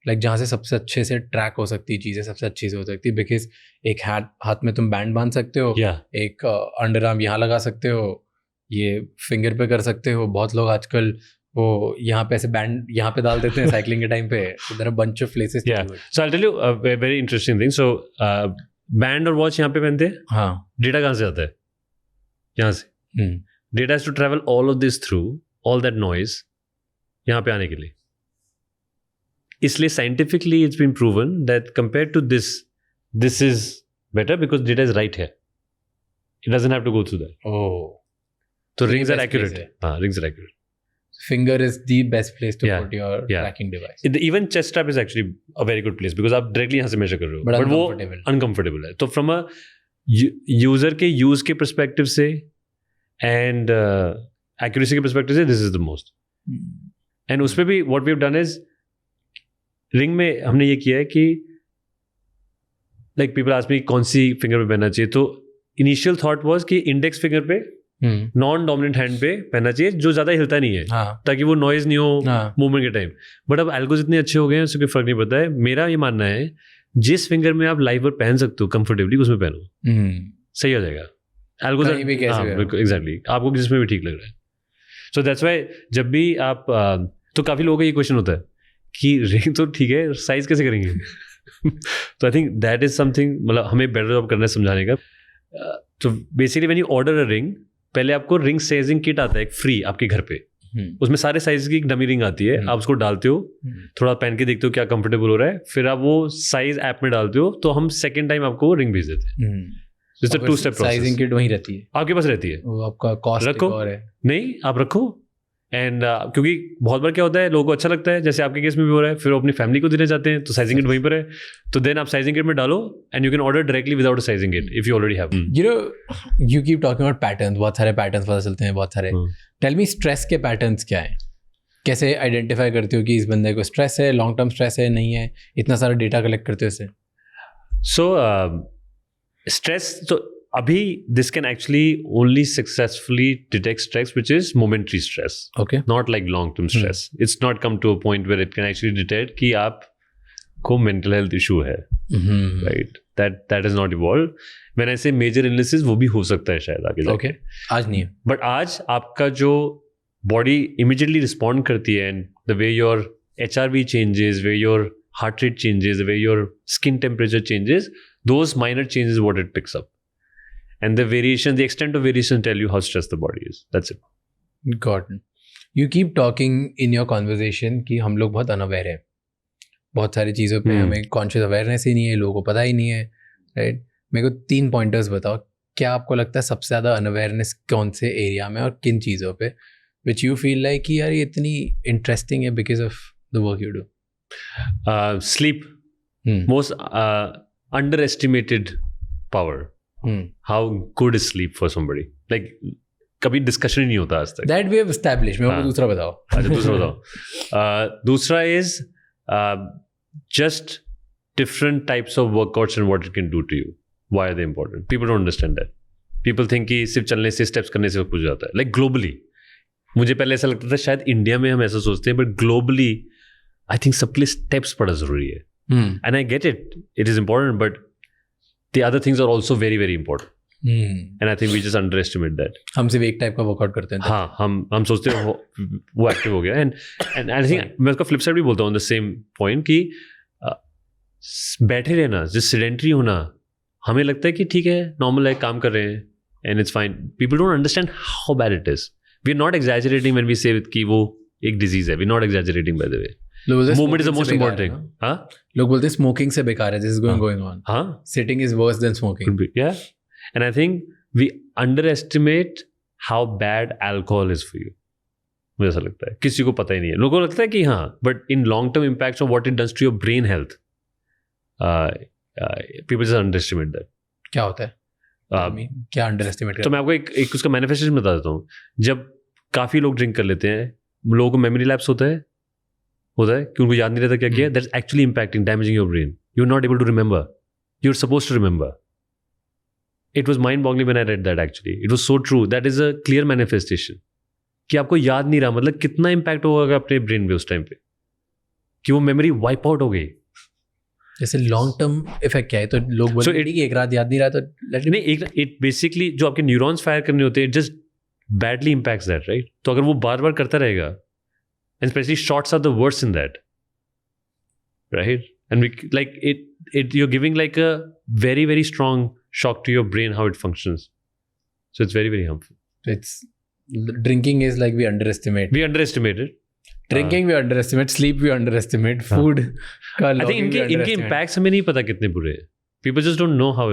लाइक जहाँ से सबसे अच्छे से ट्रैक हो सकती है चीज़ें, सबसे अच्छी से हो सकती है. बिकॉज एक हाथ में तुम बैंड बांध सकते हो, एक अंडर आर्म यहाँ लगा सकते हो, ये फिंगर पे कर सकते हो. बहुत लोग आजकल वो यहाँ पे ऐसे बैंड यहाँ पे डाल देते हैं साइकिलिंग के टाइम पे. There are bunch of places. So I tell you a very interesting thing. So band और वॉच यहाँ पे पहनते हैं. हाँ. डेटा कहाँ से आता है? यहाँ से. Data has to travel all of this through all that noise यहाँ पे आने के लिए. इसलिए scientifically it's been proven that compare to this is better because data is right है. It doesn't have to go through that. तो rings are accurate. हाँ, rings are accurate. Finger is the best place to put your tracking device. Even chest strap is actually a very good place because आप directly यहाँ से measure कर रहे हो. But वो uncomfortable है. तो from a user के use के perspective से and accuracy के perspective से this is the most. And उसमें भी what we have done is ring में हमने ये किया है कि like people ask me कौन सी finger पे पहनना चाहिए, तो initial thought was कि index finger पे नॉन डोमिनेंट हैंड पे पहनना चाहिए जो ज्यादा हिलता नहीं है. ताकि वो नॉइज नहीं हो मूवमेंट के टाइम. बट अब एल्गोस इतने अच्छे हो गए हैं उससे कोई फर्क नहीं पड़ता है. मेरा ये मानना है जिस फिंगर में आप लाइव पर पहन सकते हो कंफर्टेबली उसमें पहनो, सही हो जाएगा. एल्गोस एग्जैक्टली आपको जिसमें भी ठीक लग रहा है. सो दैट्स वाई जब भी आप तो काफी लोगों का ये क्वेश्चन होता है कि रिंग तो ठीक है साइज कैसे करेंगे. तो I think that is something, मतलब हमें बेटर जॉब करना है समझाने का. तो basically when you order a ring, पहले आपको रिंग साइजिंग किट आता है एक फ्री आपके घर पे. उसमें सारे साइज की एक डमी रिंग आती है. आप उसको डालते हो, थोड़ा पहन के देखते हो क्या कंफर्टेबल हो रहा है, फिर आप वो साइज ऐप में डालते हो, तो हम सेकंड टाइम आपको रिंग भेज देते हैं. जैसे 2 स्टेप प्रोसेस. साइजिंग किट वहीं रहती है आपके पास, रहती है. वो आपका कॉस्ट रखो और है. नहीं आप रखो. एंड क्योंकि बहुत बार क्या होता है लोगों को अच्छा लगता है, जैसे आपके केस में भी हो रहा है, फिर वो अपनी फैमिली को देना चाहते हैं तो साइजिंग किट वहीं पर है. तो देन आप साइजिंग किट में डालो and you can order directly without a sizing kit if you already have. You keep talking about patterns, बहुत सारे पैटर्न्स पता चलते हैं बहुत सारे. टेल मी स्ट्रेस के पैटर्न्स क्या हैं, कैसे आइडेंटिफाई करते हो कि इस बंदे को स्ट्रेस है, लॉन्ग टर्म स्ट्रेस है, नहीं है, इतना सारा डेटा कलेक्ट करते हो इससे. सो स्ट्रेस, तो अभी this can actually only successfully detect stress which is momentary stress. Okay. Not like long-term stress. It's not come to a point where it can actually detect कि आपको mental health issue है. Right. That has not evolved. When I say major illnesses, वो भी हो सकता है शायद आगे जाके. Okay. आज नहीं है. But आज आपका जो body immediately respond करती है, and the way your HRV changes, where your heart rate changes, the way your skin temperature changes, those minor changes what it picks up. And the variation, the extent of variation tell you how stressed the body is. That's it. Got it. You keep talking in your conversation कि हम लोग बहुत unaware हैं, बहुत सारी चीज़ों पे हमें कॉन्शियस अवेयरनेस ही नहीं है, लोगों को पता ही नहीं है. राइट. मेरे को 3 पॉइंटर्स बताओ, क्या आपको लगता है सबसे ज़्यादा अनअवेयरनेस कौन से एरिया में और किन चीज़ों पे विच यू फील लाइक कि यार ये इतनी इंटरेस्टिंग है because of the work you do. Sleep. Most underestimated power. How good is sleep for somebody? Like कभी डिस्कशन ही नहीं होता आज तक. That we have established. मेरे को दूसरा बताओ. अच्छा दूसरा बताओ. दूसरा is just different types of workouts and what it can do to you. Why are they important? People don't understand that. People think कि सिर्फ चलने से, स्टेप्स करने से कुछ हो जाता है. Like globally, मुझे पहले ऐसा लगता था शायद इंडिया में हम ऐसा सोचते हैं, but globally I think सबके लिए स्टेप्स बड़ा जरूरी है. And I get it. It is important, but the other things are also very very important. And I think we just underestimate that. हम सिर्फ एक टाइप का वर्कआउट करते हैं. हाँ, हम सोचते हैं वो एक्टिव हो गया. and I think मैं उसका फ्लिप साइड भी बोलता हूँ, द सेम पॉइंट कि बैठे रहना, जिस सेडेंटरी होना, हमें लगता है कि ठीक है नॉर्मल है, काम कर रहे हैं and it's fine. People don't understand how bad it is. We are not exaggerating when we say कि वो एक डिजीज है. We are not exaggerating by the way. Movement is the most important thing. हाँ? लोग बोलते हैं smoking से बेकार है. This is going on. हाँ? Sitting is worse than smoking. Could be, yeah. And I think we underestimate how bad alcohol is for you. मुझे ऐसा लगता है. किसी को पता ही नहीं है. लोगों को लगता है कि हाँ, but in long-term impacts of what it does to your brain health, people just underestimate that. क्या होता है? क्या underestimate? तो मैं आपको एक उसका manifestation बता देता हूँ. जब काफी लोग ड्रिंक कर लेते हैं, लोगों को मेमोरी लैप्स होता है. होता है कि उनको याद नहीं रहता क्या किया, that's actually impacting, damaging your brain. You are not able to remember. You are suppose to remember. It was mind boggling when I read that. Actually it was so true. That is a clear manifestation कि आपको याद नहीं रहा. मतलब कितना impact होगा अपने brain पे उस टाइम पे कि वो मेमोरी वाइप आउट हो गई. जैसे लॉन्ग टर्म इफेक्ट क्या है, तो लोग बोलते हैं कि एक रात याद नहीं रहा तो नहीं, इट बेसिकली जो आपके न्यूरॉन्स फायर करने होते हैं, just badly impacts that, right. तो अगर वो बार बार करता रहेगा, and specially shorts are the worst in that, right. And we like it you are giving like a very very strong shock to your brain how it functions. So it's very very harmful. It's drinking is like we underestimate. We underestimate it. Drinking we underestimate, sleep we underestimate, food का I think इनके impacts हमें नहीं पता कितने बुरे हैं. People just don't know how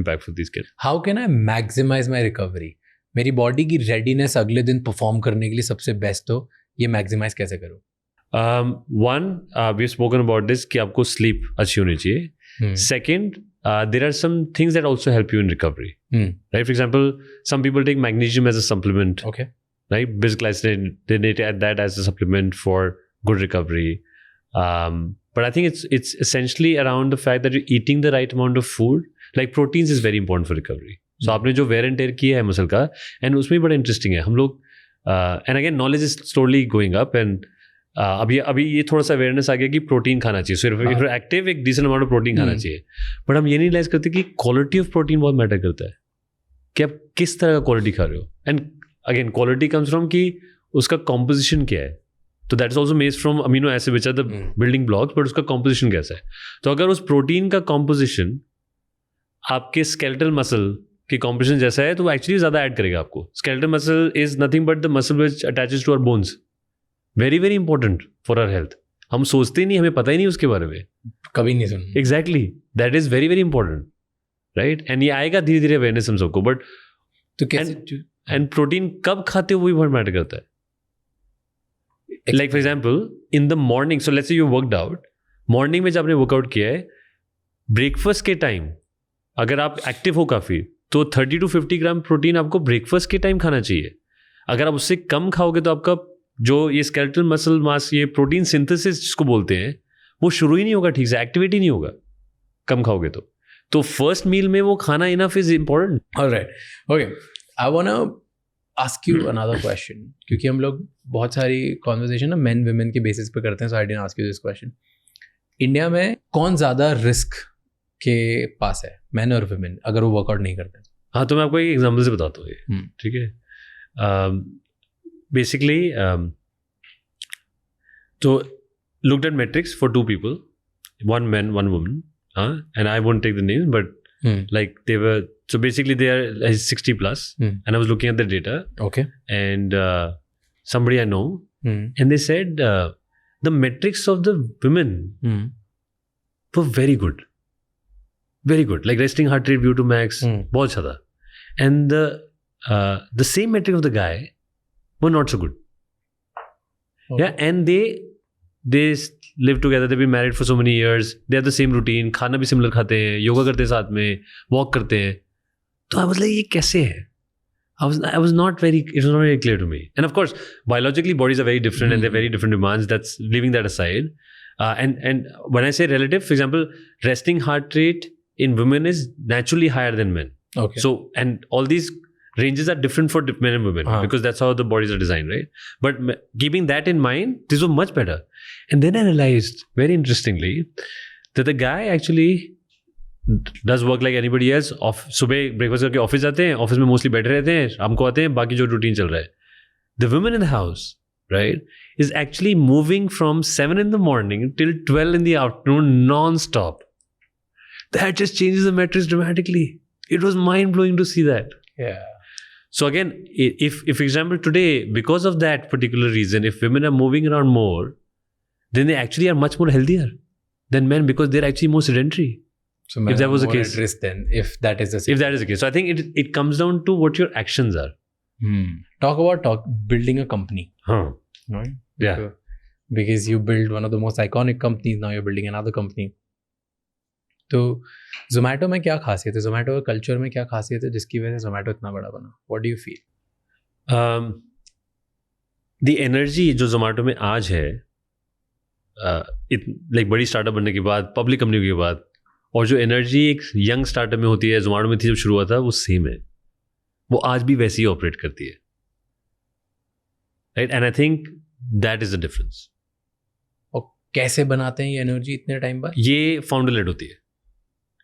impactful these can. How can I maximize my recovery? मेरी body की रेडीनेस अगले दिन परफॉर्म करने के लिए सबसे बेस्ट हो, ये मैक्सिमाइज कैसे करूँ? One, we've spoken about this कि आपको sleep अच्छी होनी चाहिए. Second, there are some things that also help you in recovery. Right? For example, some people take magnesium as a supplement. Okay. Right? Bisglycinate, they need to add that as a supplement for good recovery. But I think it's essentially around the fact that you're eating the right amount of food. Like proteins is very important for recovery. So आपने जो wear and tear किया है muscle का, and उसमें बड़ा interesting है. हम लोग and again knowledge is slowly going up, and अभी ये थोड़ा सा अवेयरनेस आ गया कि प्रोटीन खाना चाहिए. सो इफ यू एक्टिव, एक डिसेंट अमाउंट ऑफ प्रोटीन खाना चाहिए. बट हम ये नहीं रियलाइज करते कि क्वालिटी ऑफ प्रोटीन बहुत मैटर करता है, कि आप किस तरह का क्वालिटी खा रहे हो. And again quality comes from कि उसका कॉम्पोजिशन क्या है. तो that is also made from amino acid which are the building blocks, but उसका कॉम्पोजिशन कैसा है. तो अगर उस प्रोटीन का कॉम्पोजिशन आपके स्केलेटल मसल की कॉम्पोजिशन जैसा है, तो वो एक्चुअली ज़्यादा ऐड करेगा आपको. Skeletal muscle is nothing but the muscle which attaches to our bones. Very very important for our health. हम सोचते ही नहीं, हमें पता ही नहीं उसके बारे में, कभी नहीं सुना. Exactly, that is very very important, right. And ये आएगा धीरे धीरे अवेयरनेस हम सबको. बट तो कैसे एंड प्रोटीन कब खाते हो वो भी बहुत मैटर करता है. Like for example in the morning, so let's say you worked out, morning में जब आपने वर्कआउट किया है, ब्रेकफास्ट के टाइम अगर आप एक्टिव हो काफ़ी, तो 30 to 50 ग्राम प्रोटीन आपको ब्रेकफास्ट के टाइम खाना चाहिए. अगर आप उससे कम खाओगे तो आपका जो ये स्केलेटल मसल मास, ये प्रोटीन सिंथेसिस जिसको बोलते हैं, वो शुरू ही नहीं होगा ठीक से, एक्टिविटी नहीं होगा कम खाओगे तो फर्स्ट मील में वो खाना enough is important. Alright, okay. I want to ask you another question, क्योंकि हम लोग बहुत सारी कॉन्वर्सेशन ना मेन विमेन के बेसिस पे करते हैं. So I didn't ask you this question. India में कौन ज़्यादा रिस्क के पास है, मैन और विमेन, अगर वो वर्कआउट नहीं करते? हाँ, तो मैं आपको एक एग्जाम्पल से बताता हूँ. ठीक है. Basically, so looked at metrics for two people, one man, one woman, and I won't take the names, but like they were, so basically they are 60 plus, and I was looking at the data. Okay. And somebody I know, and they said the metrics of the women were very good, like resting heart rate, VO2 max, बहुत ज़्यादा, and the same metric of the guy were not so good. Okay. Yeah, and they live together, they've been married for so many years, they have the same routine, खाना भी similar खाते हैं, योगा करते हैं साथ में, walk करते हैं. तो I was like, ये कैसे है? I was not very, it was not very clear to me. And of course, biologically bodies are very different and they have very different demands. That's leaving that aside. And when I say relative, for example, resting heart rate in women is naturally higher than men. Okay. So, and all these ranges are different for men and women because that's how the bodies are designed, right? But keeping that in mind, this was much better. And then I realized, very interestingly, that the guy actually does work like anybody else. सुबह breakfast करके office जाते हैं, office में mostly बैठे रहते हैं, शाम को आते हैं, बाकी जो रूटीन चल रहा है. The women in the house, right, is actually moving from 7 in the morning till 12 in the afternoon non-stop. That just changes the metrics dramatically. It was mind-blowing to see that. Yeah. So again, if for example today, because of that particular reason, if women are moving around more, then they actually are much more healthier than men because they're actually more sedentary. So if that was the case, at risk then, if that is the case. If that is the case, so I think it comes down to what your actions are. Talk about building a company. Right? Yeah. Because you build one of the most iconic companies, now you're building another company. तो Zomato में क्या खासियत है, Zomato का culture में क्या खासियत है जिसकी वजह से Zomato इतना बड़ा बना? What do you feel? The energy जो Zomato में आज है, लाइक बड़ी स्टार्टअप बनने के बाद, पब्लिक कंपनी के बाद, और जो एनर्जी एक यंग स्टार्टअप में होती है, जोमेटो में थी जब शुरू हुआ था, वो सेम है, वो आज भी वैसे ही ऑपरेट करती है, right? And I think that is the difference. और कैसे बनाते हैं ये एनर्जी इतने टाइम बाद? ये फाउंडर लेड होती है,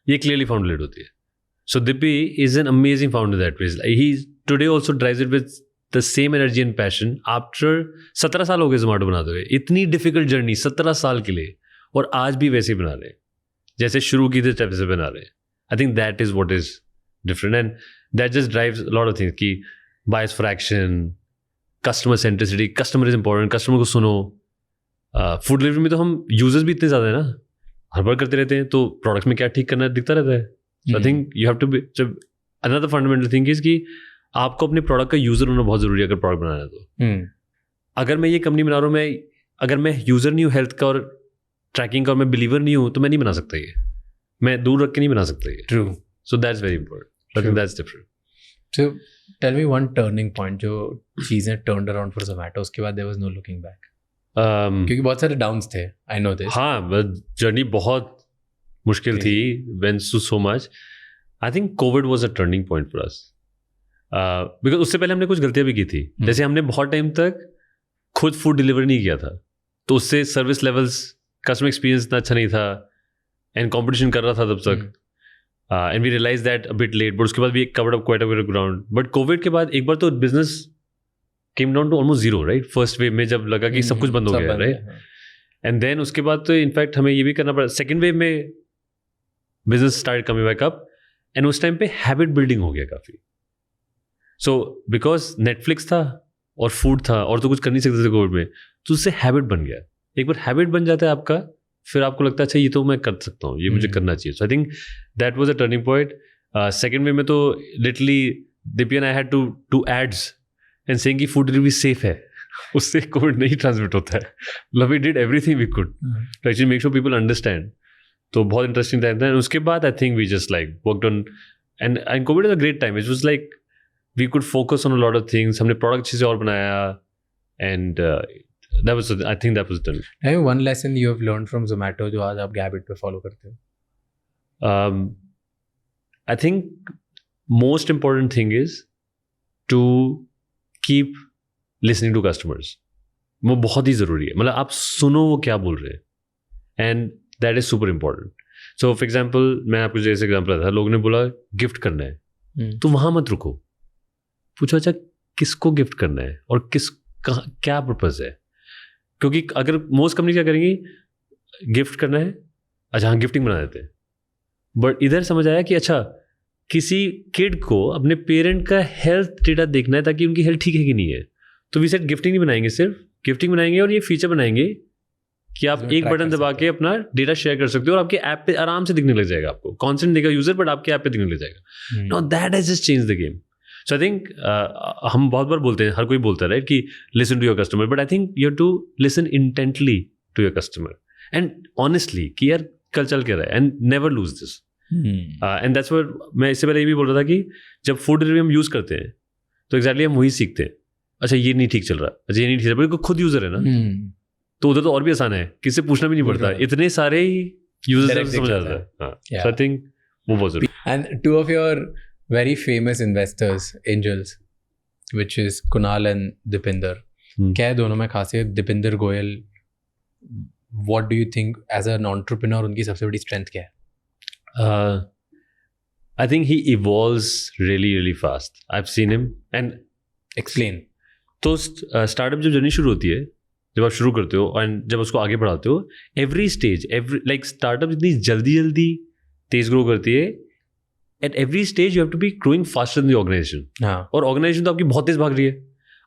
ये क्लियरली फाउंडर लेड होती है. So Dippy is an amazing founder that way. He today also drives it with the same energy and passion. After 17 साल हो गए जोमेटो बनाते हुए, इतनी डिफिकल्ट जर्नी 17 साल के लिए, और आज भी वैसे ही बना रहे हैं जैसे शुरू की थी, तब से बना रहे हैं. I think that is what is different, and that just drives lot of things कि bias for action, customer centricity, customer is important, customer को सुनो. फूड डिलीवरी में तो हम यूजर्स भी इतने ज़्यादा है ना, हर बार करते रहते हैं, तो प्रोडक्ट में क्या ठीक करना है दिखता रहता है. So I think you have to be, another fundamental thing is कि आपको अपने प्रोडक्ट का यूज़र होना बहुत ज़रूरी है अगर प्रोडक्ट बनाना है तो. अगर मैं ये कंपनी बना रहा हूँ, अगर मैं यूज़र नहीं हूँ हेल्थ का और ट्रैकिंग का, और मैं बिलीवर नहीं हूँ, तो मैं नहीं बना सकता ये, मैं दूर रख के नहीं बना सकता ये. True. So that's very important. I think that's different. So tell me one turning point, जो चीज़ें टर्न्ड अराउंड फॉर जोमेटो, उसके बाद there was no looking back. क्योंकि बहुत सारे डाउन्स थे, आई नो दिस. हाँ, जर्नी बहुत मुश्किल थी, went through so much. I think Covid was a turning point for us, because उससे पहले हमने कुछ गलतियां भी की थी. जैसे हमने बहुत टाइम तक खुद फूड डिलीवर नहीं किया था, तो उससे सर्विस लेवल्स, कस्टमर एक्सपीरियंस इतना अच्छा नहीं था, एंड कॉम्पिटिशन कर रहा था तब तक. And we realize that a bit late, but उसके बाद भी एक covered up quite a bit of ground. But Covid के बाद एक बार तो business came down to almost zero, right? First wave में जब लगा कि सब कुछ बंद हो गया, राइट? एंड देन उसके बाद तो इनफैक्ट हमें ये भी करना पड़ा, सेकेंड वेव में business start coming back up, and उस टाइम पे हैबिट बिल्डिंग हो गया काफ़ी. सो बिकॉज नेटफ्लिक्स था और फूड था, और तो कुछ कर नहीं सकते थे कोविड में, तो उससे हैबिट बन गया. एक बार हैबिट बन जाता है आपका, फिर आपको लगता है अच्छा ये तो मैं कर सकता हूँ, ये मुझे करना चाहिए. So I think that was a turning point. Second wave में तो literally Dippy and I had to do ads and saying कि फूड डिलीवरी सेफ है, उससे कोविड नहीं ट्रांसमिट होता है. मतलब we did everything we could to actually make sure people understand. तो बहुत इंटरेस्टिंग टाइम था. उसके बाद I think we just like worked on, and COVID is a great time. It was like we could focus on a lot of things. हमने product अच्छे से और बनाया, and that was, I think that was done. One lesson you have learned from Zomato जो आज आप Gabit पे follow करते हो? I think most important thing is to keep listening to customers. वो बहुत ही ज़रूरी है. मतलब आप सुनो वो क्या बोल रहे हैं, and that is super important. So for example, मैं आपको जैसे एग्जाम्पल था, लोगों ने बोला गिफ्ट करना है, तो वहाँ मत रुको, पूछो अच्छा किसको गिफ्ट करना है और क्या पर्पज़ है. क्योंकि अगर मोस्ट कंपनी क्या करेंगी, गिफ्ट करना है, अच्छा हाँ गिफ्टिंग बना देते हैं. बट इधर समझ आया कि अच्छा किसी किड को अपने पेरेंट का हेल्थ डेटा देखना है ताकि उनकी हेल्थ ठीक है कि नहीं है, तो वी सेट गिफ्टिंग नहीं बनाएंगे, सिर्फ गिफ्टिंग बनाएंगे और ये फीचर बनाएंगे कि आप एक बटन दबा के अपना डेटा शेयर कर सकते हो और आपके ऐप पे आराम से दिखने लग जाएगा. आपको कॉन्सेंट देगा यूजर, बट आपके ऐप पे दिखने लग जाएगा. Now that has just change the game. So I think हम बहुत बार बोलते हैं, हर कोई बोलता है राइट, कि listen to your customer, but I think you have to listen intently to your customer and honestly कि यार कल चल के रहा है, and never lose this. And that's what मैं इससे पहले ये भी बोल रहा था कि जब फूड डिलीवरी हम यूज़ करते हैं तो एग्जैक्टली हम वही सीखते हैं. अच्छा ये नहीं ठीक चल रहा, अच्छा ये नहीं ठीक चल रहा, खुद यूज़र है ना, तो उधर तो और भी आसान है, किससे पूछना भी नहीं पड़ता, इतने सारे यूजर्स समझ आता है. सो आई थिंक वो बहुत जरूरी. And two of your very famous investors, angels, which is Kunal and Dipinder. क्या है दोनों में खासियत? Dipinder Goyal, what do you think as an entrepreneur उनकी सबसे बड़ी strength क्या है? I think he evolves really fast. I've seen him and explain. तो startup जब जर्नी शुरू होती है, जब आप शुरू करते हो और जब उसको आगे बढ़ाते हो, every stage, like startup इतनी जल्दी तेज ग्रो करती है. At every stage you have to be growing faster than the organization. और ऑर्गेनाइजेशन तो आपकी बहुत तेज भाग रही है,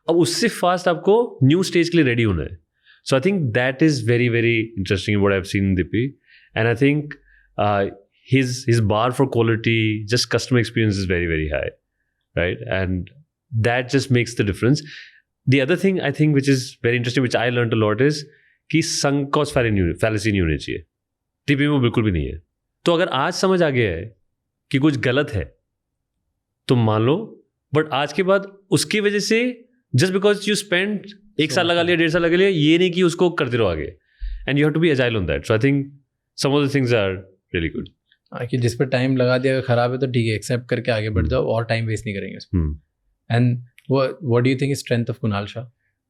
अब उससे फास्ट आपको न्यू स्टेज के लिए रेडी होना है. So I think that is very interesting what I have seen in Dippy, and I think his bar for quality, just customer experience is very high, right? And that just makes the difference. The other thing I think which is very interesting, which I learned a lot, is कि sunk cost fallacy नहीं होनी चाहिए. दिप्पी में बिल्कुल भी नहीं है. तो अगर आज समझ आ गया है कि कुछ गलत है तो मान लो, बट आज के बाद उसकी वजह से जस्ट बिकॉज यू स्पेंड 1 साल लगा लिया, 1.5 साल लगा लिया, ये नहीं कि उसको करते रहो आगे. and you have to be agile on that. So I think some of the things are really good. कि जिस पर टाइम लगा दिया अगर खराब है तो ठीक है, एक्सेप्ट करके आगे बढ़ जाओ और टाइम वेस्ट नहीं करेंगे उसमें. And what do you think is strength of Kunal Shah?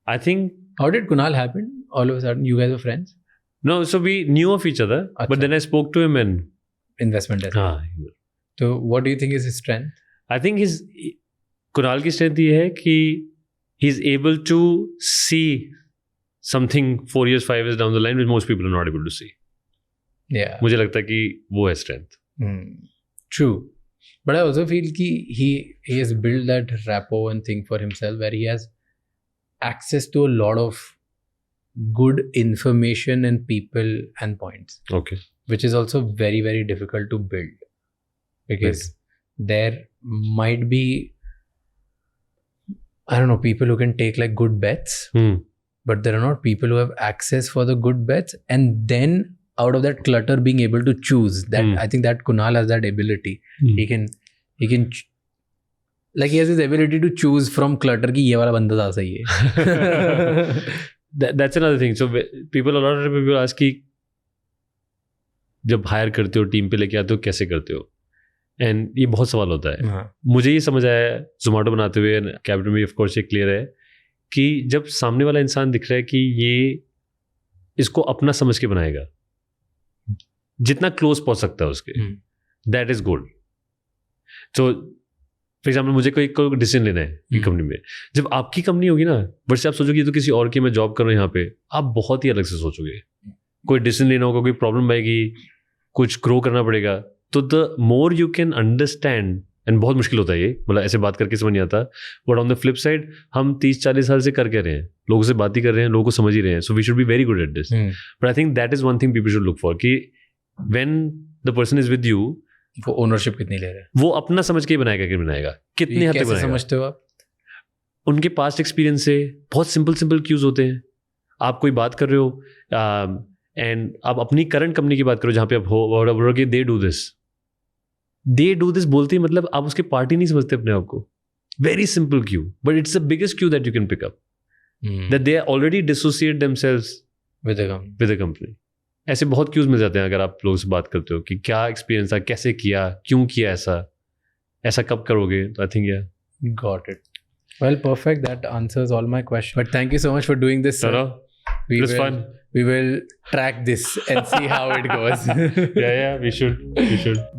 I think. How did Kunal happen? All of a sudden, you guys were friends? No, so we knew of each other, but then I spoke to him and. Investment desk. So what do you think is his strength? I think Kunal की strength ये है कि he's able to see something 4 years, 5 years down the line which most people are not able to see. Yeah. मुझे लगता है कि वो है strength. True. But I also feel कि he has built that rapport and thing for himself where he has access to a lot of good information and people and points. Okay. Which is also very, very difficult to build. Because there might be, I don't know, people who can take like good bets. But there are not people who have access for the good bets. And then out of that clutter being able to choose that. I think that Kunal has that ability. He can like he has this ability to choose from clutter ki ye wala banda zyada sahi hai. That's another thing. So a lot of people ask कि जब higher करते हो team पे लेके आते हो कैसे करते हो, एंड ये बहुत सवाल होता है. मुझे ये समझ आया जोमेटो बनाते हुए, कैबिनेट में ऑफ कोर्स ये क्लियर है कि जब सामने वाला इंसान दिख रहा है कि ये इसको अपना समझ के बनाएगा, जितना क्लोज पहुंच सकता है उसके, that is gold. So for example मुझे कोई डिसीजन लेना है कंपनी में, जब आपकी कंपनी होगी ना, बट से आप सोचोगे तो किसी और की मैं जॉब कर रहा हूँ यहाँ पे, आप बहुत ही अलग से सोचोगे. कोई डिसीजन लेना होगा, कोई प्रॉब्लम आएगी, कुछ ग्रो करना पड़ेगा, तो the more you can understand, and बहुत मुश्किल होता है ये, मतलब ऐसे बात करके समझ नहीं आता. But on the flip side हम 30-40 साल से कर रहे हैं, लोगों से बात ही कर रहे हैं, लोगों को समझ ही रहे हैं. So we should be very good at this. But I think that is one thing people should look for, कि when the person is with you, वो ओनरशिप कितनी ले रहे हैं, वो अपना समझ के ही बनाएगा कि बनाएगा, कितने हद तक बनाएगा. समझते हो आप उनके पास्ट एक्सपीरियंस से बहुत सिंपल क्यूज होते हैं. आप कोई बात कर रहे हो एंड आप अपनी करंट कंपनी की बात करो जहाँ पे आप हो, दे डू दिस बोलते ही मतलब आप उसके पार्टी नहीं समझते अपने आप को. Very simple cue, but it's the biggest cue that you can pick up, that they already dissociate themselves with the company. ऐसे बहुत क्यूज मिल जाते हैं अगर आप लोगों से बात करते हो कि क्या एक्सपीरियंस था, कैसे किया, क्यों किया, ऐसा कब करोगे. तो आई थिंक या got it. Well, perfect. That answers all my questions. But thank you so much for doing this, sir. It was fun. We will track this and see how it goes. Yeah, we should.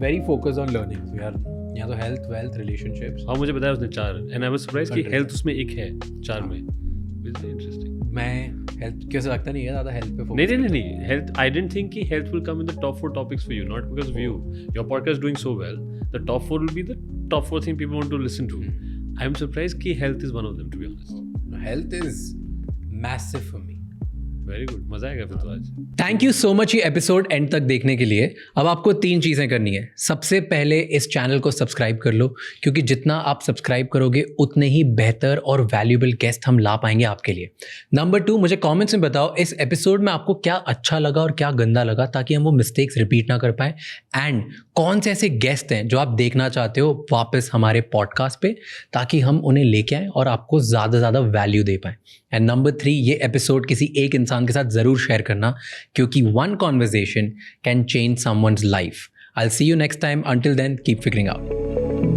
Very focused on learning. We are यहाँ तो health, wealth, relationships. हाँ, मुझे बताया उसने 4, and I was surprised कि health उसमें एक है 4 में. Very interesting. मैं health कैसे लगता नहीं है ज़्यादा health पे focus. नहीं. Health. I didn't think कि health will come in the top 4 topics for you, not because of you. Your podcast is doing so well. The top 4 will be the top 4 thing people want to listen to. I'm surprised कि health is one of them, to be honest. Health is massive for me. Very good, मजा आएगा फिर तो आज. Thank you so much ये episode and तक देखने के लिए. अब आपको 3 चीज़ें करनी है. सबसे पहले इस चैनल को सब्सक्राइब कर लो, क्योंकि जितना आप सब्सक्राइब करोगे उतने ही बेहतर और वैल्यूएबल गेस्ट हम ला पाएंगे आपके लिए. नंबर 2, मुझे कमेंट्स में बताओ इस एपिसोड में आपको क्या अच्छा लगा और क्या गंदा लगा, ताकि हम वो मिस्टेक्स रिपीट ना कर पाए. एंड कौन से ऐसे गेस्ट हैं जो आप देखना चाहते हो वापस हमारे पॉडकास्ट पे, ताकि हम उन्हें लेके आएँ और आपको ज़्यादा से ज़्यादा वैल्यू दे पाएँ. एंड नंबर 3, ये एपिसोड किसी एक इंसान के साथ ज़रूर शेयर करना, क्योंकि one conversation can change someone's life. I'll see you next time. Until then, keep figuring out.